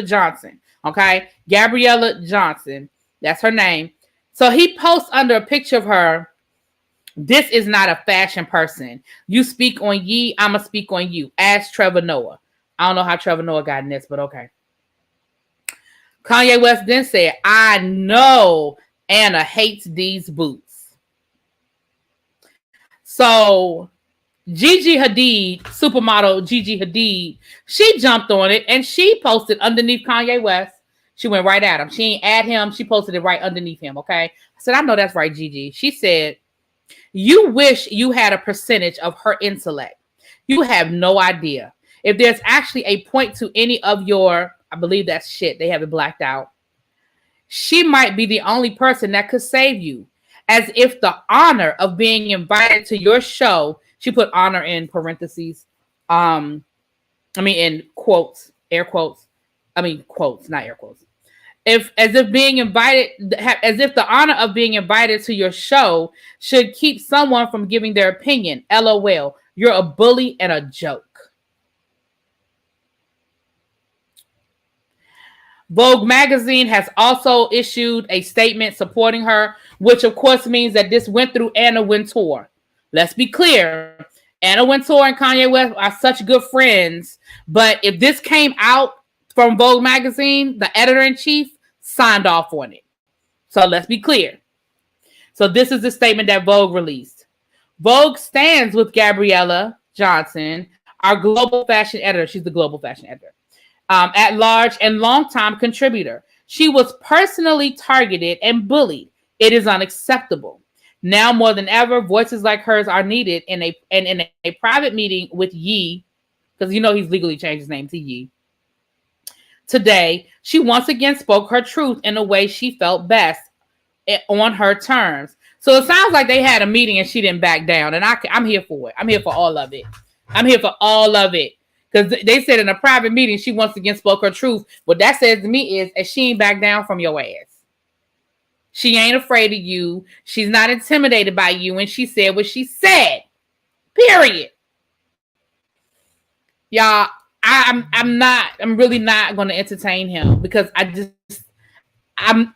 Johnson. Okay, Gabriella Johnson. That's her name. So he posts under a picture of her. This is not a fashion person. You speak on ye, I'ma speak on you. Ask Trevor Noah. I don't know how Trevor Noah got in this, but okay. Kanye West then said, I know Anna hates these boots. So Gigi Hadid, supermodel Gigi Hadid, she jumped on it and she posted underneath Kanye West. She went right at him. She ain't at him. She posted it right underneath him, okay? I said, I know that's right, Gigi. She said, you wish you had a percentage of her intellect. You have no idea. If there's actually a point to any of your, I believe that's shit, they have it blacked out, she might be the only person that could save you. As if the honor of being invited to your show, she put honor in parentheses, in quotes, air quotes, quotes, not air quotes. As if the honor of being invited to your show should keep someone from giving their opinion. LOL. You're a bully and a joke. Vogue magazine has also issued a statement supporting her, which of course means that this went through Anna Wintour. Let's be clear. Anna Wintour and Kanye West are such good friends, but if this came out from Vogue magazine, the editor-in-chief signed off on it. So let's be clear. So this is the statement that Vogue released. Vogue stands with Gabriella Johnson, our global fashion editor. She's the global fashion editor. At large and longtime contributor. She was personally targeted and bullied. It is unacceptable. Now more than ever, voices like hers are needed in a private meeting with Ye, because he's legally changed his name to Ye. Today, she once again spoke her truth in a way she felt best on her terms. So it sounds like they had a meeting and she didn't back down. And I'm here for it. I'm here for all of it. I'm here for all of it. Because they said in a private meeting, she once again spoke her truth. What that says to me is she ain't back down from your ass. She ain't afraid of you. She's not intimidated by you. And she said what she said. Period. Y'all, I'm really not going to entertain him because I'm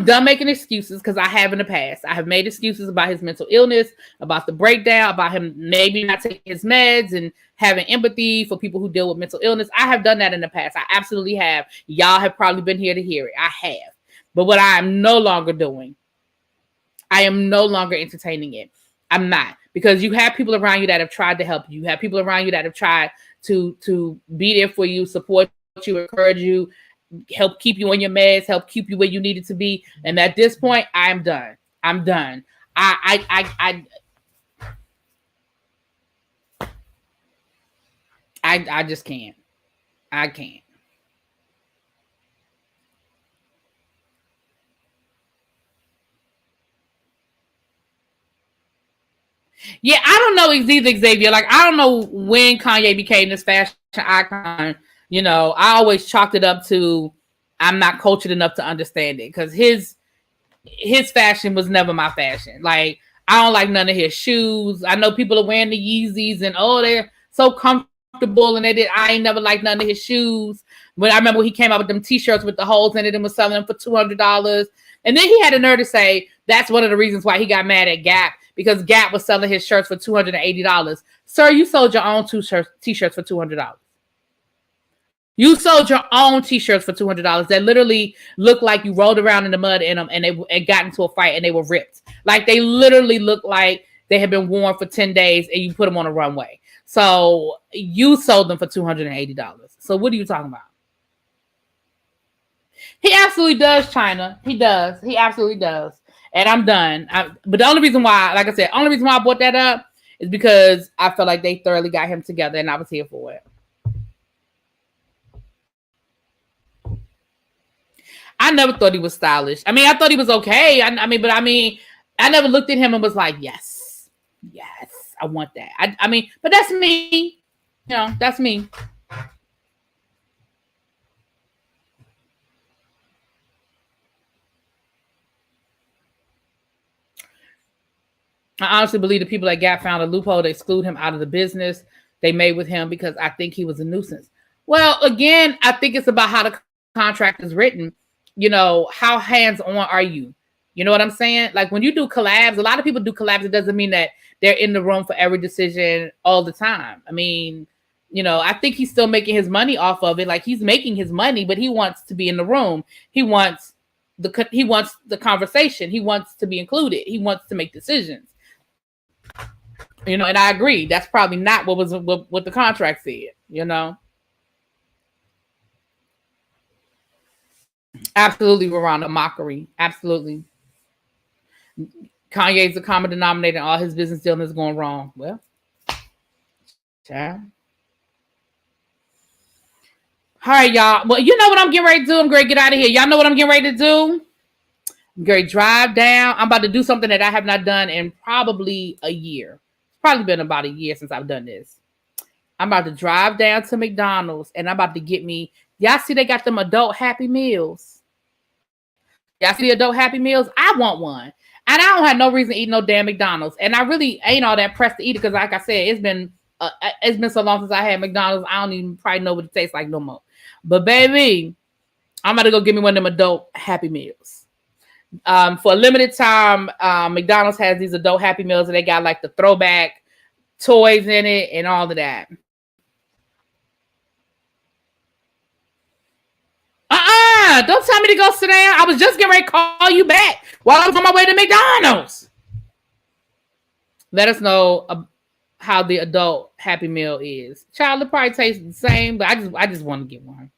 done making excuses because I have in the past. I have made excuses about his mental illness, about the breakdown, about him maybe not taking his meds and having empathy for people who deal with mental illness. I have done that in the past. I absolutely have. Y'all have probably been here to hear it. I have. But what I am no longer doing, I am no longer entertaining it. I'm not. Because you have people around you that have tried to help you. You have people around you that have tried to be there for you, support you, encourage you, help keep you on your meds, help keep you where you needed to be. And at this point, I am done. I'm done. I just can't. I can't. Yeah, I don't know either, Xavier. Like, I don't know when Kanye became this fashion icon. You know, I always chalked it up to I'm not cultured enough to understand it because his fashion was never my fashion. Like, I don't like none of his shoes. I know people are wearing the Yeezys and they're so comfortable and I ain't never liked none of his shoes. But I remember he came out with them t-shirts with the holes in it and was selling them for $200. And then he had a nerve to say that's one of the reasons why he got mad at Gap, because Gap was selling his shirts for $280. Sir, you sold your own t-shirts for $200. You sold your own t-shirts for $200 that literally looked like you rolled around in the mud in them and they got into a fight and they were ripped. Like, they literally looked like they had been worn for 10 days and you put them on a runway. So you sold them for $280. So what are you talking about? He absolutely does, China. He does. He absolutely does. And I'm done. But the only reason why, like I said, only reason why I brought that up is because I felt like they thoroughly got him together and I was here for it. I never thought he was stylish. I mean, I thought he was okay. I never looked at him and was like, yes, I want that. I mean, but that's me. You know, that's me. I honestly believe the people at Gap found a loophole to exclude him out of the business they made with him because I think he was a nuisance. Well, again, I think it's about how the contract is written. You know, how hands-on are you? You know what I'm saying? Like, when you do collabs, a lot of people do collabs. It doesn't mean that they're in the room for every decision all the time. I mean, you know, I think he's still making his money off of it. Like, he's making his money, but he wants to be in the room. He wants the conversation. He wants to be included. He wants to make decisions. You know, and I agree. That's probably not what the contract said, you know? Absolutely, Verona, mockery. Absolutely. Kanye's the common denominator. All his business dealing is going wrong. Well, child. All right, y'all. Well, you know what I'm getting ready to do? I'm going to get out of here. Y'all know what I'm getting ready to do? I'm going to drive down. I'm about to do something that I have not done in probably a year. It's probably been about a year since I've done this. I'm about to drive down to McDonald's and I'm about to get me. Y'all see they got them adult Happy Meals. Y'all see the adult Happy Meals? I want one. And I don't have no reason to eat no damn McDonald's. And I really ain't all that pressed to eat it because, like I said, it's been so long since I had McDonald's. I don't even probably know what it tastes like no more. But baby, I'm about to go get me one of them adult Happy Meals. For a limited time, McDonald's has these adult Happy Meals and they got like the throwback toys in it and all of that. Don't tell me to go sit down. I was just getting ready to call you back while I was on my way to McDonald's. Let us know how the adult Happy Meal is. Child, it probably tastes the same, but I just want to get one.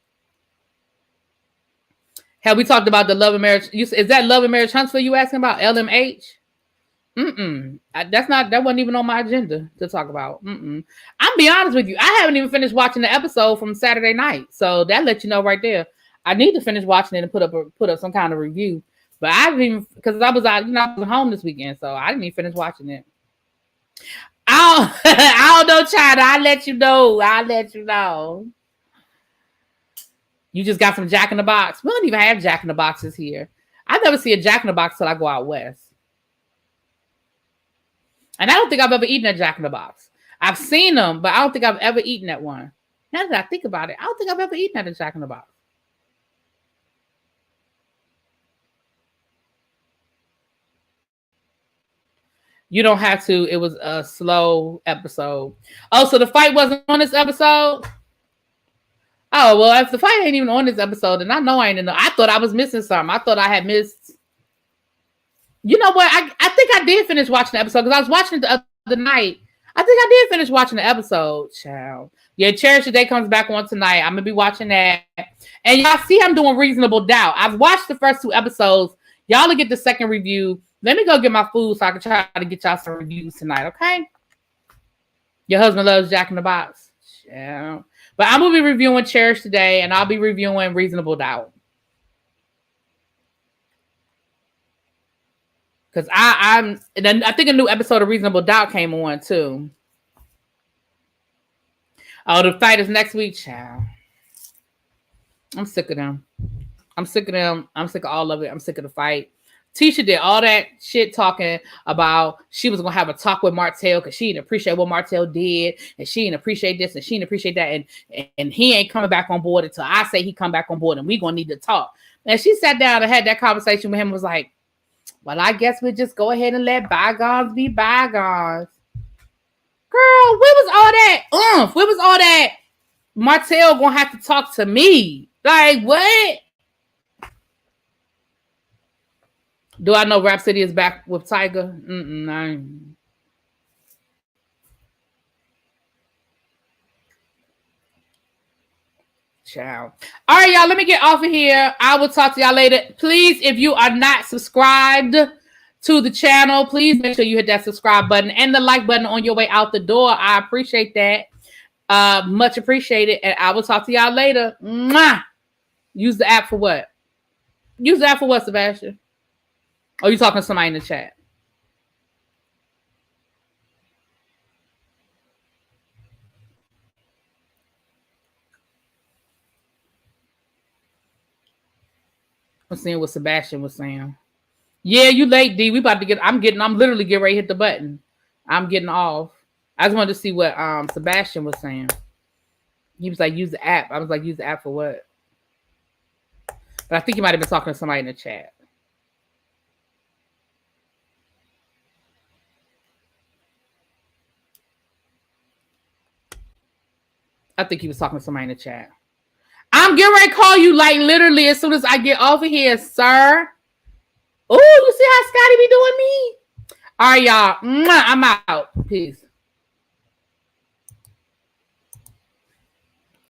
Have we talked about the Love and Marriage? Is that Love and Marriage Huntsville you asking about? LMH? That wasn't even on my agenda to talk about. I'll be honest with you. I haven't even finished watching the episode from Saturday night. So that lets you know right there. I need to finish watching it and put up some kind of review. But I haven't even, because I was out, I was home this weekend, so I didn't even finish watching it. I don't know, China. I'll let you know. You just got some Jack in the Box. We don't even have Jack in the Boxes here. I never see a Jack in the Box till I go out west. And I don't think I've ever eaten a Jack in the Box. I've seen them, but I don't think I've ever eaten that one. Now that I think about it, I don't think I've ever eaten at a Jack in the Box. You don't have to. It was a slow episode. Oh, so the fight wasn't on this episode? Oh, well, if the fight ain't even on this episode, then I know I ain't in the... I thought I was missing something. I thought I had missed... You know what? I think I did finish watching the episode because I was watching it the other night. I think I did finish watching the episode, child. Yeah, Cherish the Day comes back on tonight. I'm going to be watching that. And y'all see I'm doing Reasonable Doubt. I've watched the first 2 episodes. Y'all will get the second review Let me go get my food so I can try to get y'all some reviews tonight, okay? Your husband loves Jack in the Box. Yeah. But I'm going to be reviewing Cherish today, and I'll be reviewing Reasonable Doubt. Because I think a new episode of Reasonable Doubt came on, too. Oh, the fight is next week, child. I'm sick of them. I'm sick of them. I'm sick of all of it. I'm sick of the fight. Tisha did all that shit talking about she was going to have a talk with Martell because she didn't appreciate what Martell did, and she didn't appreciate this, and she didn't appreciate that, and he ain't coming back on board until I say he come back on board, and we going to need to talk. And she sat down and had that conversation with him and was like, well, I guess we'll just go ahead and let bygones be bygones. Girl, where was all that? Where was all that? Martell going to have to talk to me. Like, what? Do I know Rhapsody is back with Tiger? No. Ciao. All right, y'all. Let me get off of here. I will talk to y'all later. Please, if you are not subscribed to the channel, please make sure you hit that subscribe button and the like button on your way out the door. I appreciate that. Much appreciated. And I will talk to y'all later. Mwah! Use the app for what? Use the app for what, Sebastian? Oh, you talking to somebody in the chat? I'm seeing what Sebastian was saying. Yeah, you late, D. We about to get. I'm literally getting ready to hit the button. I'm getting off. I just wanted to see what Sebastian was saying. He was like, use the app. I was like, use the app for what? But I think he might have been talking to somebody in the chat. I think he was talking to somebody in the chat. I'm getting ready to call you like literally as soon as I get off of here, sir. Oh, you see how Scotty be doing me? All right, y'all. I'm out. Peace.